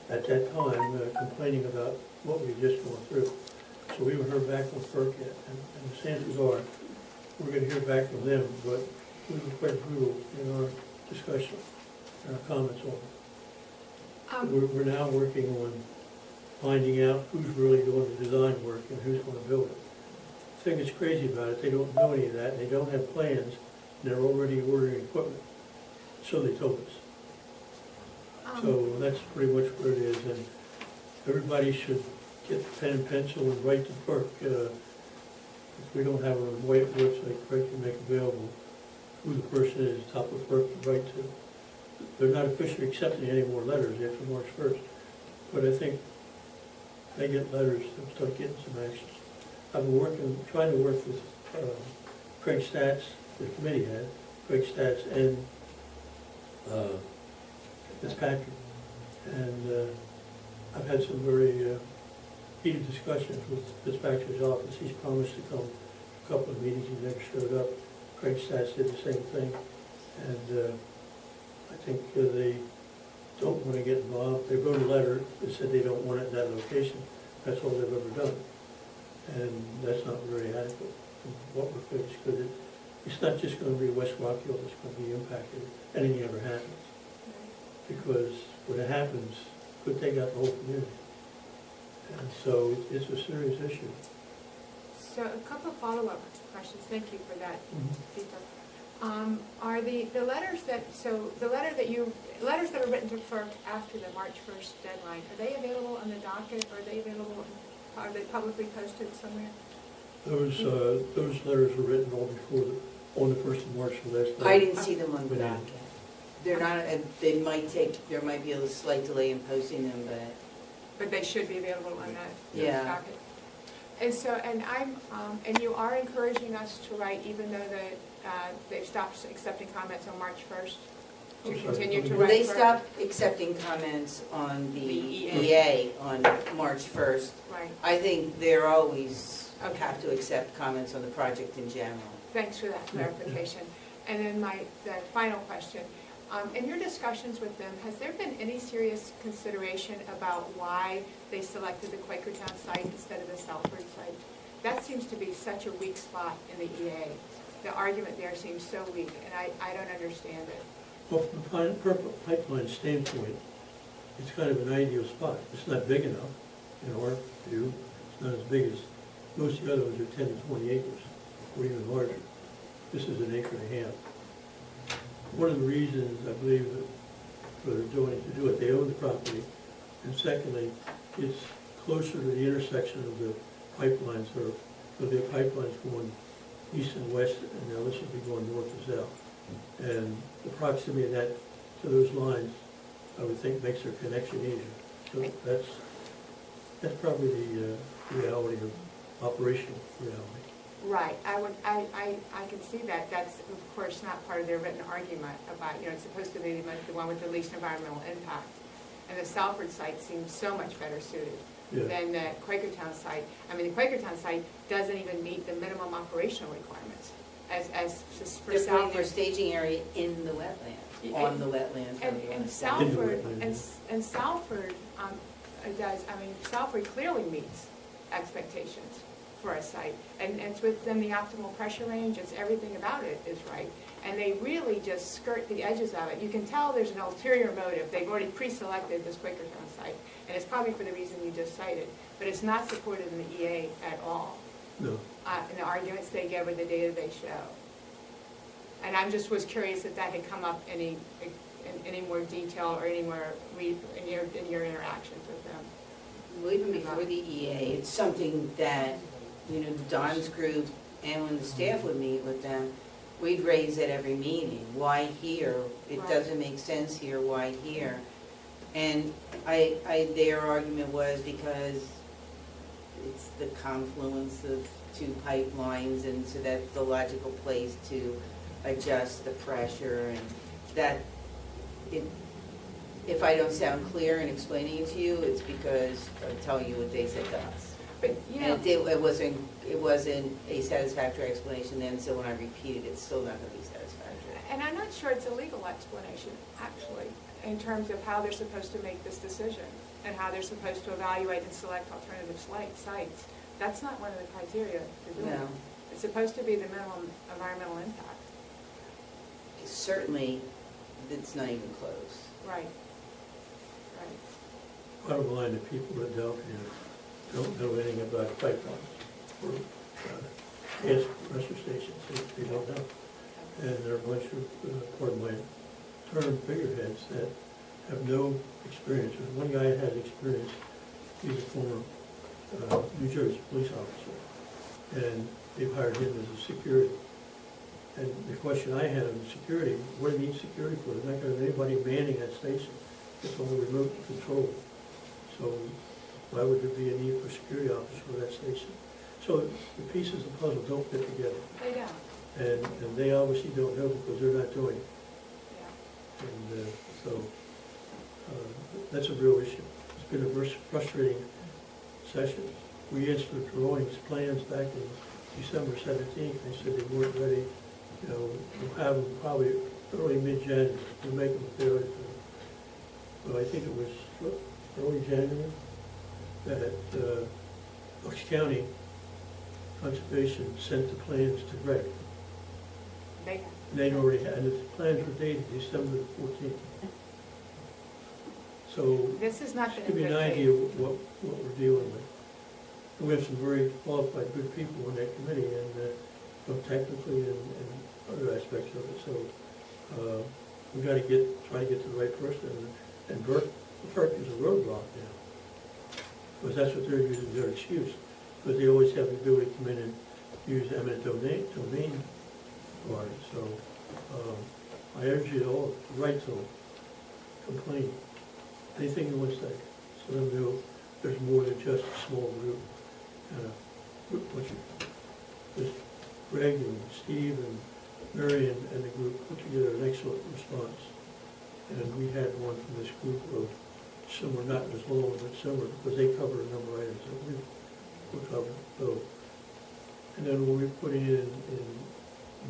at that time complaining about what we had just gone through. So we haven't heard back from FERC yet, and the chances are we're going to hear back from them, but we were quite brutal in our discussion and our comments on it. We're now working on finding out who's really doing the design work and who's going to build it. The thing that's crazy about it, they don't know any of that, they don't have plans, and they're already ordering equipment. So they told us. So that's pretty much where it is, and everybody should get the pen and pencil and write to FERC. If we don't have a website, FERC can make available who the person is, top of FERC to write to. They're not officially accepting any more letters after March 1st, but I think they get letters, they'll start getting some action. I've been trying to work with Craig Stats, the committee head, Craig Stats, and Fitzpatrick. And I've had some very heated discussions with Fitzpatrick's office. He's promised to come to a couple of meetings, he never showed up. Craig Stats did the same thing. And I think they don't want to get involved. They wrote a letter that said they don't want it in that location. That's all they've ever done. And that's not very adequate from what we're faced, because it's not just going to be West Rockhill that's going to be impacted if anything ever happens. Because when it happens, it could take out the whole community. And so it's a serious issue. So a couple of follow-up questions. Thank you for that detail. Are the letters that letters that are written to FERC after the March 1st deadline, are they available on the docket? Are they publicly posted somewhere? Those letters were written all before on the 1st of March, the last day. I didn't see them on the docket. They're not, there might be a slight delay in posting them, But they should be available on that Yeah. docket. And so, and you are encouraging us to write, even though they've stopped accepting comments on March 1st, to continue to well, write. they FERC? stopped accepting comments on the EA on March 1st. Right. I think they're always have to accept comments on the project in general. Thanks for that clarification. And then the final question. In your discussions with them, has there been any serious consideration about why they selected the Quakertown site instead of the Southford site? That seems to be such a weak spot in the EA. The argument there seems so weak, and I don't understand it. Well, from a pipeline standpoint, it's kind of an ideal spot. It's not big enough, in our view. It's not as big as most of the other ones are 10 to 20 acres, or even larger. This is an acre and a half. One of the reasons I believe that they're doing it to do it, they own the property, and secondly, it's closer to the intersection of the pipelines, or the pipelines going east and west, and now this will be going north and south. And the proximity of that to those lines, I would think, makes their connection easier. So that's probably the reality of operational reality. Right, I can see that. That's, of course, not part of their written argument about, it's supposed to be the one with the least environmental impact. And the Salford site seems so much better suited. Yeah. than the Quakertown site. I mean, the Quakertown site doesn't even meet the minimum operational requirements as for They're putting their Salford. staging area in the wetland, on the wetlands. however you And wanna say it. Salford, wetland, and Salford does, I mean, Salford clearly meets expectations for a site. And it's within the optimal pressure range, it's everything about it is right. And they really just skirt the edges of it. You can tell there's an ulterior motive. They've already pre-selected this Quakertown site. And it's probably for the reason you just cited. But it's not supported in the EA at all. No. In the arguments they give or the data they show. And I just was curious if that had come up in any more detail or anywhere in your interactions with them. Well, even before the EA, it's something that, Don's group and when the staff would meet with them, we'd raise at every meeting. Why here? It Right. doesn't make sense here, why here? And their argument was because it's the confluence of two pipelines, and so that's the logical place to adjust the pressure, and that, if I don't sound clear in explaining it to you, it's because I'm telling you what they said to us. But, And it wasn't a satisfactory explanation then, so when I repeat it, it's still not gonna be satisfactory. And I'm not sure it's a legal explanation, actually, in terms of how they're supposed to make this decision and how they're supposed to evaluate and select alternative sites. That's not one of the criteria for doing it. No. It's supposed to be the minimum environmental impact. Certainly, it's not even close. Right. Right. Bottom line, the people in Delphia don't know anything about pipelines or gas compressor stations. They don't know. And there are a bunch of, pardon my term, figureheads that have no experience. And one guy has experience. He's a former New Jersey police officer, and they've hired him as a security. And the question I had on security, what do you need security for? There's not going to be anybody manning that station. It's only remote control. So why would there be a need for a security officer for that station? So the pieces of the puzzle don't fit together. They don't. And they obviously don't know because they're not doing it. Yeah. And so that's a real issue. It's been a very frustrating session. We asked for drawings, plans back in December 17th. They said they weren't ready. We'll have them probably early, mid-January. We'll make them fairly. Well, I think it was early January that Bucks County Conservation sent the plans to Greg. And they'd already had, and the plans were dated December the 14th. So This is not just the give you an idea of what we're dealing with. And we have some very qualified, good people on that committee, and both technically and other aspects of it. So we got to try to get to the right person. And Burke is a roadblock now, because that's what they're using their excuse. Because they always have the ability to come in and use eminent domain for it. So I urge you all to write to them, complain, anything you want to say, so them know there's more than just a small group. Just Greg and Steve and Mary and the group put together an excellent response. And we had one from this group of similar, not as long, but similar, because they cover a number of items that we will cover. So, and then what we put in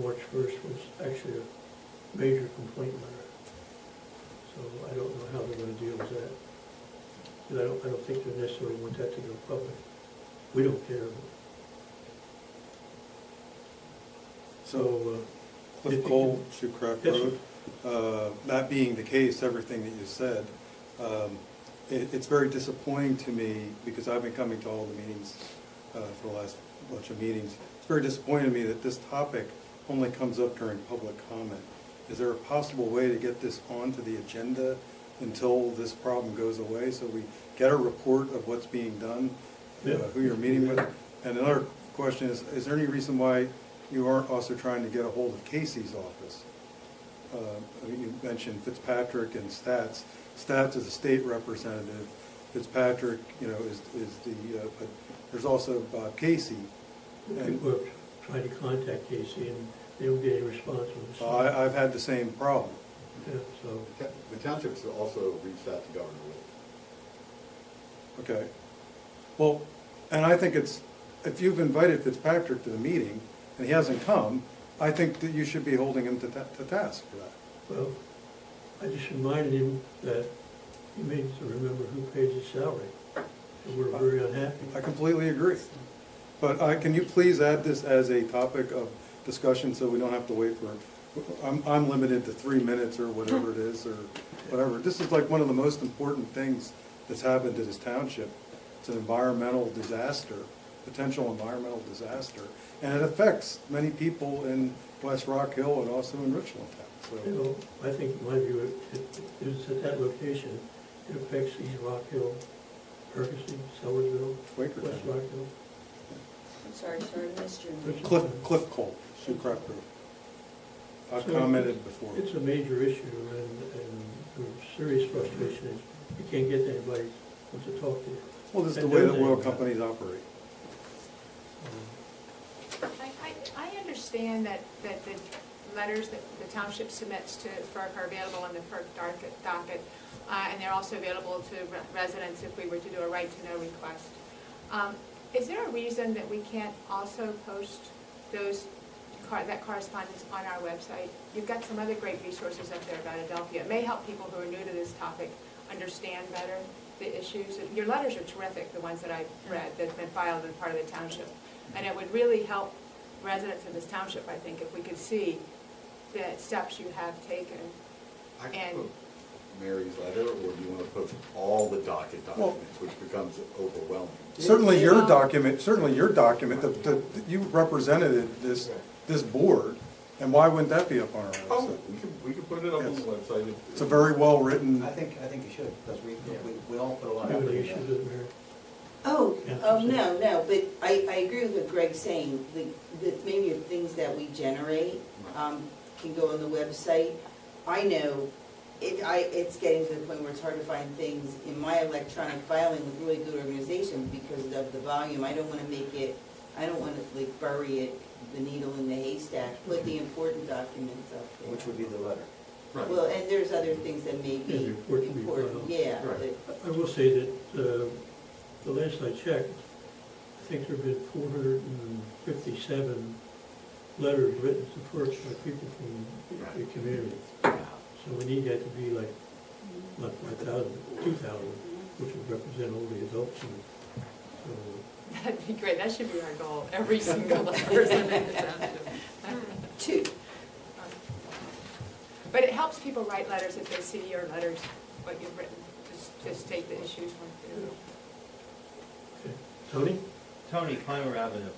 March 1st was actually a major complaint letter. So I don't know how they're going to deal with that. And I don't think they necessarily want that to go public. We don't care. So, Cliff Cole, Shoecraft Yes, Road. That being the case, everything that you said, it's very disappointing to me, because I've been coming to all the meetings for the last bunch of meetings. It's very disappointing to me that this topic only comes up during public comment. Is there a possible way to get this onto the agenda until this problem goes away, so we get a report of what's being done, who you're meeting with? And another question is there any reason why you aren't also trying to get a hold of Casey's office? You mentioned Fitzpatrick and Stats. Stats is a state representative. Fitzpatrick, is but there's also Bob Casey. And we're trying to contact Casey, and they don't get any response from us. I've had the same problem. Yeah, so The townships also reached out to Governor Wood. Okay. Well, and I think it's, if you've invited Fitzpatrick to the meeting and he hasn't come, I think that you should be holding him to task for that. Well, I just reminded him that he needs to remember who pays his salary, and we're very unhappy. I completely agree. But can you please add this as a topic of discussion so we don't have to wait for, I'm limited to 3 minutes or whatever it is, or whatever. This is like one of the most important things that's happened to this township. It's an environmental disaster, potential environmental disaster, and it affects many people in West Rockhill and also in Richland Town. You know, I think, in my view, it is at that location, it affects East Rockhill, Ferguson, Sellersville, West Rockhill. I'm sorry, missed your name. Cliff Cole, Sioux Craft Group. I've So commented before. It's a major issue, and the serious frustration is you can't get anybody who wants to talk to you. Well, this is the way that oil companies operate. I understand that the letters that the township submits to FERC are available on the FERC docket, and they're also available to residents if we were to do a right-to-know request. Is there a reason that we can't also post that correspondence on our website? You've got some other great resources up there about Adelphia. It may help people who are new to this topic understand better the issues. Your letters are terrific, the ones that I've read, that's been filed as part of the township. And it would really help residents of this township, I think, if we could see the steps you have taken. I can put Mary's letter, or do you want to put all the documents, which becomes overwhelming? Certainly your document, you represented this board, and why wouldn't that be up on our website? Oh, we could put it up on the website. It's a very well-written. I think you should, because we all put a lot You of have any effort issues into with Mary? No, but I agree with what Greg's saying, that maybe the things that we generate can go on the website. I know it's getting to the point where it's hard to find things in my electronic filing with really good organization because of the volume. I don't want to like bury it, the needle in the haystack, put the important documents up there. which would be the letter. Right. Well, and there's other things that may be important, important, yeah. Right. but- I will say that the last I checked, I think there have been 457 letters written to FERC by people from the community. So we need that to be like, not 1,000, 2,000, which would represent all the adults. So That'd be great, that should be our goal, every single person in the township. Two. But it helps people write letters if they see your letters, what you've written, to state the issues when through. Okay. Tony? Tony, Clymer Avenue.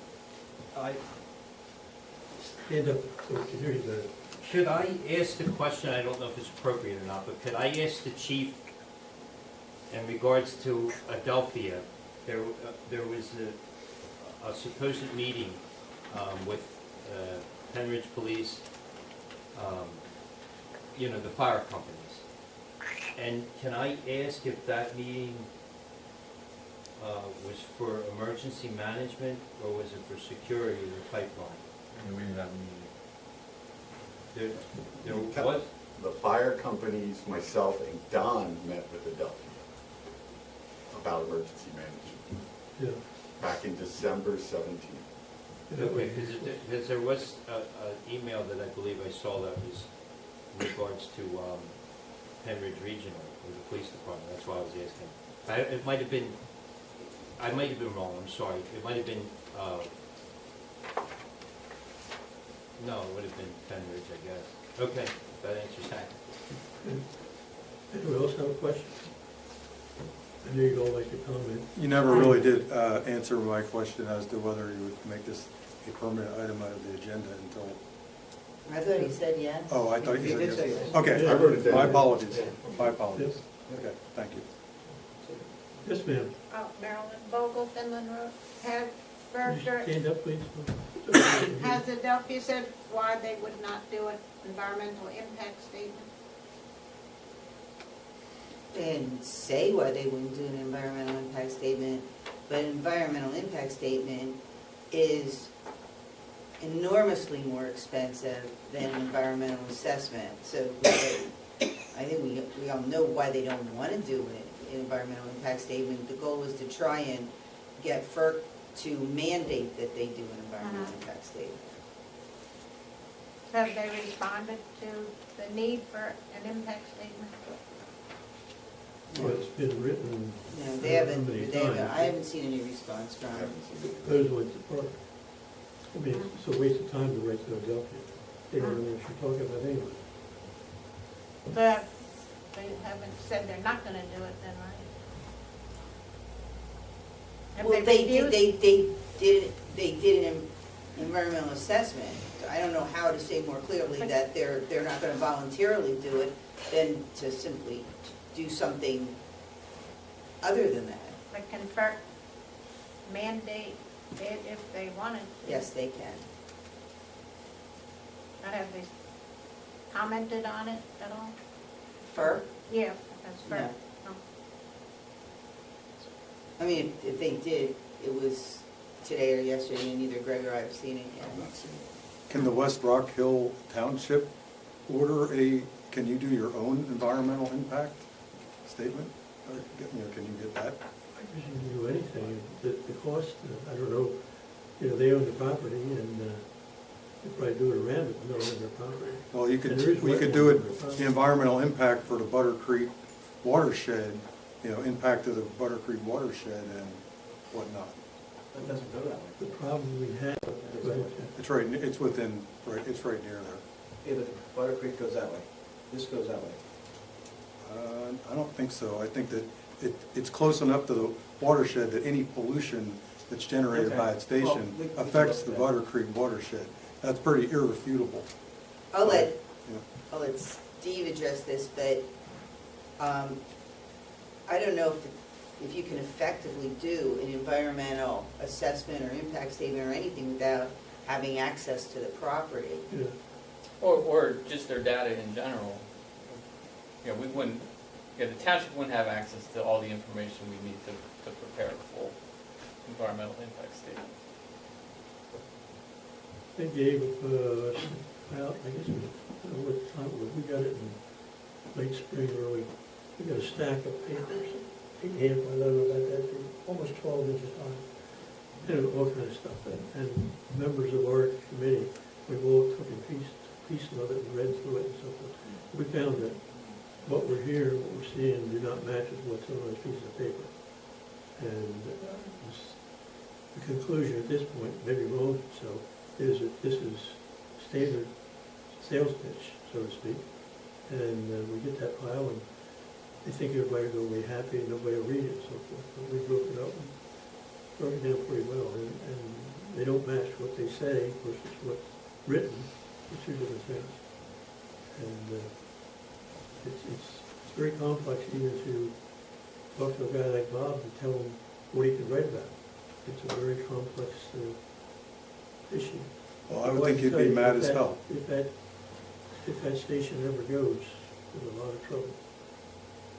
Stand up so we can hear you better. Should I ask the question, I don't know if it's appropriate or not, but could I ask the chief in regards to Adelphia? There was a supposed meeting with Pennridge Police, the fire companies. And can I ask if that meeting was for emergency management or was it for security of the pipeline? We didn't have a meeting. There was? The fire companies, myself, and Don met with Adelphia about emergency management. Yeah. Back in December 17th. Okay, because there was an email that I believe I saw that was in regards to Pennridge Regional, or the police department, that's why I was asking. It might have been, I might have been wrong, I'm sorry. It might have been, no, it would have been Pennridge, I guess. Okay, that answers that. Anyone else have a question? I know you'd all like to comment. You never really did answer my question as to whether you would make this a permanent item out of the agenda until. I thought he said yes. Oh, I thought you He said did yes. say yes. Okay, Yeah. I wrote it down. my apologies, my apologies. Yes. Okay, thank you. Yes, ma'am. Marilyn Vogel, Finland Road. Has Could you stand up, please? has Adelphia said why they would not do an environmental impact statement? They didn't say why they wouldn't do an environmental impact statement, but an environmental impact statement is enormously more expensive than an environmental assessment. So I think we all know why they don't want to do an environmental impact statement. The goal is to try and get FERC to mandate that they do an environmental impact statement. So have they responded to the need for an impact statement? Well, it's been written. No, they how haven't, many I times. haven't seen any response from them. Goes with the park. I mean, it's a waste of time to write Philadelphia. They don't know what you're talking about anyway. But they haven't said they're not gonna do it then, right? Have Well, they refused? did an environmental assessment. I don't know how to say more clearly that they're not gonna voluntarily do it than to simply do something other than that. But can FERC mandate it if they wanted to? Yes, they can. But have they commented on it at all? FERC? Yeah, that's FERC. No. I mean, if they did, it was today or yesterday, and neither Greg or I have seen it yet. Can the West Rockhill Township order can you do your own environmental impact statement? Or, can you get that? I guess you can do anything. The cost, I don't know, they own the property and they probably do it around it, but they own their property. Well, you could And there is do wetlands on their it, property. the environmental impact for the Butter Creek watershed, impact to the Butter Creek watershed and whatnot. It doesn't go that way. The problem we have, It's right, it's within, it's right near there. Yeah, but Butter Creek goes that way. This goes that way. I don't think so. I think that it's close enough to the watershed that any pollution that's generated Okay. by its station Well, we can affects look the at that. Butter Creek watershed. That's pretty irrefutable. I'll let Yeah. Steve address this, but I don't know if you can effectively do an environmental assessment or impact statement or anything without having access to the property. Yeah. Or just their data in general. We wouldn't, the township wouldn't have access to all the information we need to prepare a full environmental impact statement. They gave, well, I guess, I don't know what time it was, we got it in late spring, early, we got a stack of papers, 8 by 11, about that big, almost 12 inches high, and all kind of stuff. And members of our committee, we all took a piece of it and read through it and so forth. We found that what we're hearing, what we're seeing do not match with what's on those pieces of paper. And the conclusion at this point, maybe wrong, so, is that this is standard sales pitch, so to speak. And we get that pile and they think everybody will be happy and nobody will read it and so forth. But we broke it up and broke it down pretty well. And they don't match what they say versus what's written, it's two different things. And it's very complex even to talk to a guy like Bob and tell him what he can write about. It's a very complex issue. Well, I would think you'd be mad as hell. If that station ever goes, there's a lot of trouble.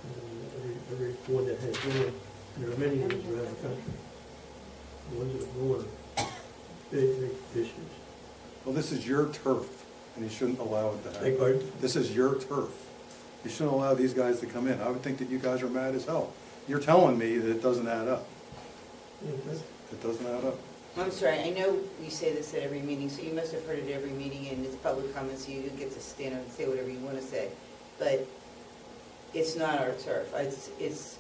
And every one that has gone, and there are many of these around the country, the ones that have gone are big issues. Well, this is your turf, and you shouldn't allow it to Beg happen. pardon? This is your turf. You shouldn't allow these guys to come in. I would think that you guys are mad as hell. You're telling me that it doesn't add up. It doesn't add up. I'm sorry, I know we say this at every meeting, so you must have heard it every meeting, and it's public comment, so you get to stand up and say whatever you want to say. But it's not our turf. It's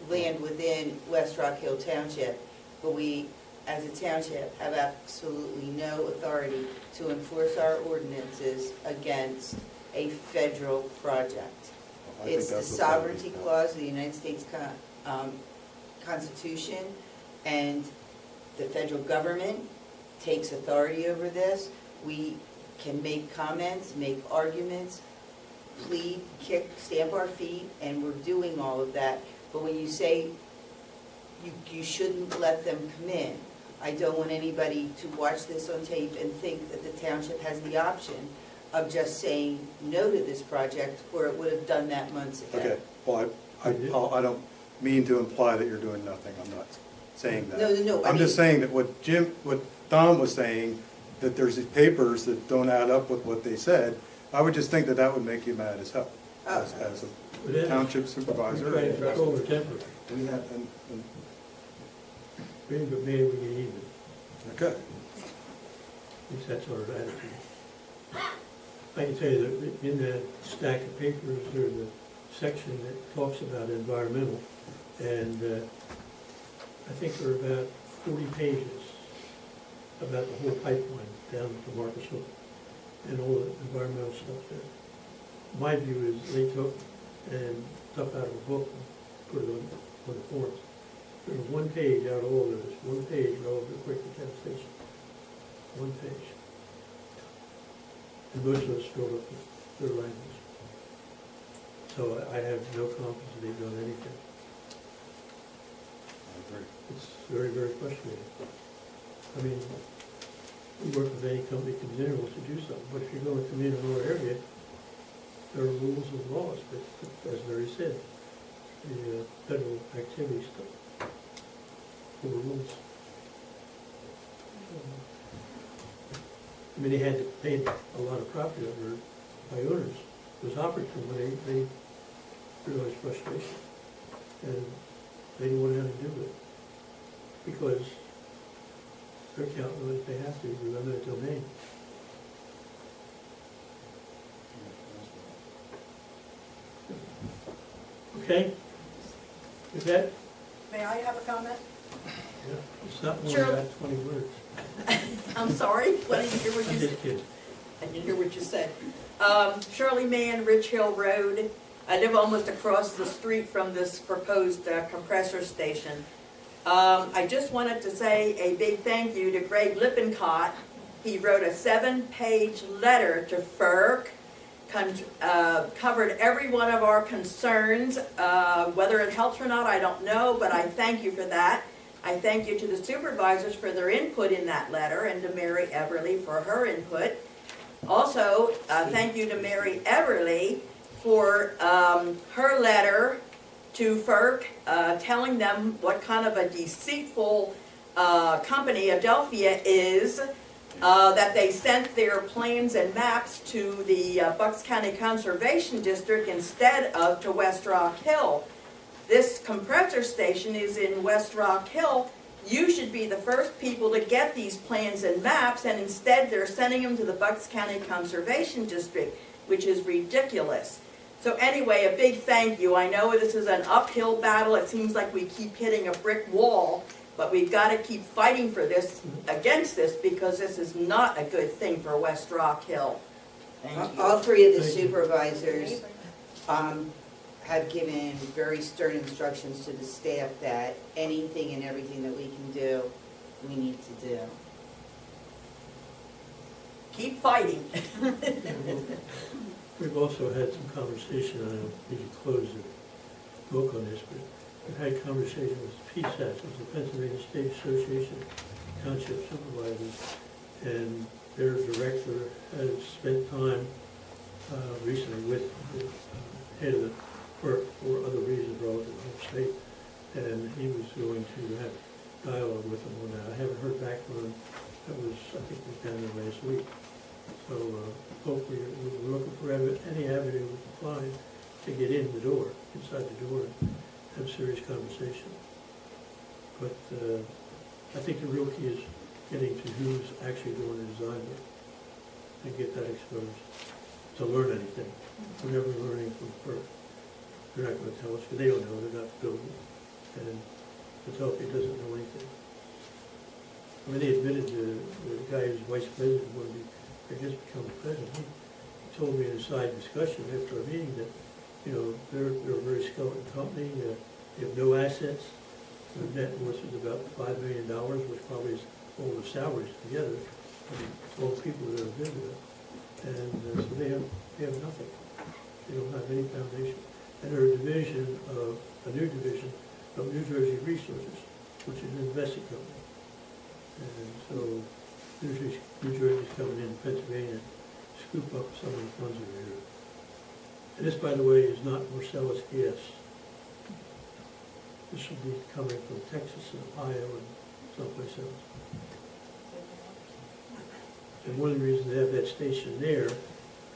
land within West Rockhill Township, but we, as a township, have absolutely no authority to enforce our ordinances against a federal project. I think It's the that's what sovereignty that is. clause of the United States Constitution, and the federal government takes authority over this. We can make comments, make arguments, plead, kick, stamp our feet, and we're doing all of that. But when you say you shouldn't let them come in, I don't want anybody to watch this on tape and think that the township has the option of just saying no to this project, or it would have done that months ago. Okay, well, I don't mean to imply that you're doing nothing. I'm not saying that. No, I'm just saying that what Don was saying, that there's these papers that don't add up with what they said, I would just think that that would make you mad as hell, as a township supervisor. We're trying to control the temper. We have, Maybe, but maybe we get even. Okay. At least that's our attitude. I can tell you that in that stack of papers, there's a section that talks about environmental, and I think there are about 40 pages about the whole pipeline down to Marcus Hill and all the environmental stuff there. My view is they took and stuff out of a book and put it on the forms. There's one page out of all of this, one page relative to Quaker Town Station. One page. And most of us filled up with their language. So I have no confidence that they've done anything. It's very, very frustrating. I mean, we work with any company that comes in and wants to do something, but if you're going to come in our area, there are rules and laws, but as Larry said, the federal activity stuff overrules. I mean, they had a lot of property over by owners. It was opportune when they realized frustration, and they didn't want to have to do it because they're counting on if they have to remember the domain. Okay? With that, May I have a comment? yeah, it's not more Sure. than 20 words. I'm sorry, I didn't hear what I'm you just said. kidding. I didn't hear what you said. Shirley Mann, Rich Hill Road. I live almost across the street from this proposed compressor station. I just wanted to say a big thank you to Greg Lippincott. He wrote a 7-page letter to FERC, covered every one of our concerns. Whether it helps or not, I don't know, but I thank you for that. I thank you to the supervisors for their input in that letter and to Mary Everly for her input. Also, thank you to Mary Everly for her letter to FERC telling them what kind of a deceitful company Adelphia is, that they sent their plans and maps to the Bucks County Conservation District instead of to West Rock Hill. This compressor station is in West Rock Hill. You should be the first people to get these plans and maps, and instead they're sending them to the Bucks County Conservation District, which is ridiculous. So anyway, a big thank you. I know this is an uphill battle. It seems like we keep hitting a brick wall, but we've got to keep fighting for this, against this, because this is not a good thing for West Rock Hill. Thank you. All three of the supervisors have given very stern instructions to the staff that anything and everything that we can do, we need to do. Keep fighting. We've also had some conversation, I don't need to close the book on this, but we've had conversation with PSAS, which is the Pennsylvania State Association of Township Supervisors, and their director has spent time recently with the head of the for other reasons relative to the state, and he was going to have dialogue with them on that. I haven't heard back from him. That was, I think, was down there last week. So hopefully we're looking for any avenue we can find to get in the door, inside the door, and have serious conversation. But I think the real key is getting to who's actually doing the design work and get that exposed to learn anything. We're never learning from FERC. They're not going to tell us, because they don't know, they're not building. And Adelphia doesn't know anything. I mean, they admitted the guy who's vice president would be, I guess, become the president. He told me in a side discussion after a meeting that, you know, they're a very skeleton company. They have no assets. Their net worth is about $5 million, which probably is all the salaries together. I mean, all the people that have been with it. And so they have nothing. They don't have any foundation. And they're a new division of New Jersey Resources, which is an investing company. And so New Jersey's coming in Pennsylvania, scoop up some of the funds over here. And this, by the way, is not Marcellus gas. This will be coming from Texas and Ohio and someplace else. And one of the reasons they have that station there,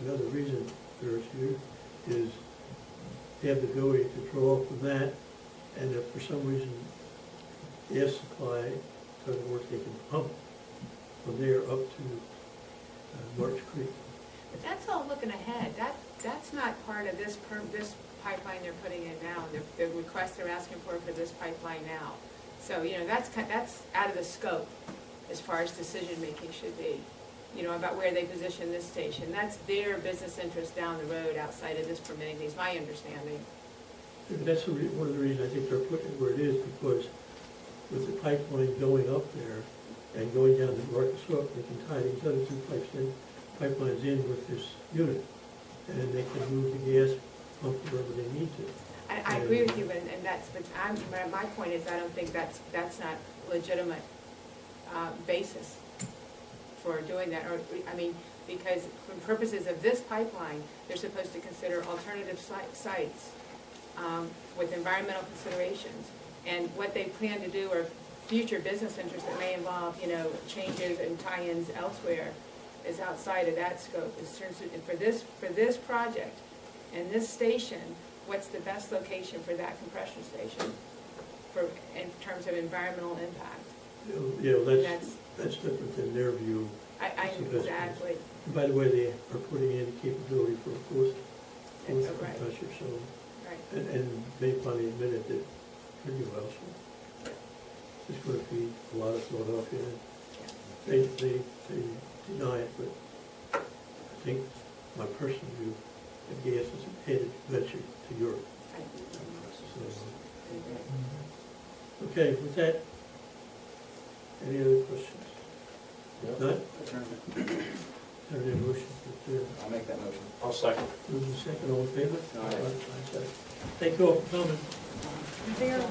another reason there's here, is they have the ability to draw from that, and if for some reason gas supply doesn't work, they can pump from there up to March Creek. But that's all looking ahead. That's not part of this pipeline they're putting in now, the request they're asking for this pipeline now. So, that's out of the scope as far as decision-making should be, about where they position this station. That's their business interest down the road outside of this permitting, is my understanding. That's one of the reasons I think they're putting it where it is, because with the pipeline going up there and going down to Rockhill, they can tie these other two pipelines in with this unit, and they can move the gas pump wherever they need to. I agree with you, and but my point is, I don't think that's not legitimate basis for doing that, because for purposes of this pipeline, they're supposed to consider alternative sites with environmental considerations, and what they plan to do are future business interests that may involve, changes and tie-ins elsewhere is outside of that scope. And for this project and this station, what's the best location for that compression station in terms of environmental impact? That's different than their view. Exactly. And by the way, they are putting in capability for a fourth Right. compressor, so, Right. and they finally admitted that pretty well, so it's going to feed a lot of Philadelphia. They deny it, but I think my personal view, the gas is headed eventually to Europe. So, okay, with that, any other questions? If not, have a motion to I'll make that motion. I'll second. move the second, all in favor? Aye. Thank you all for coming. Very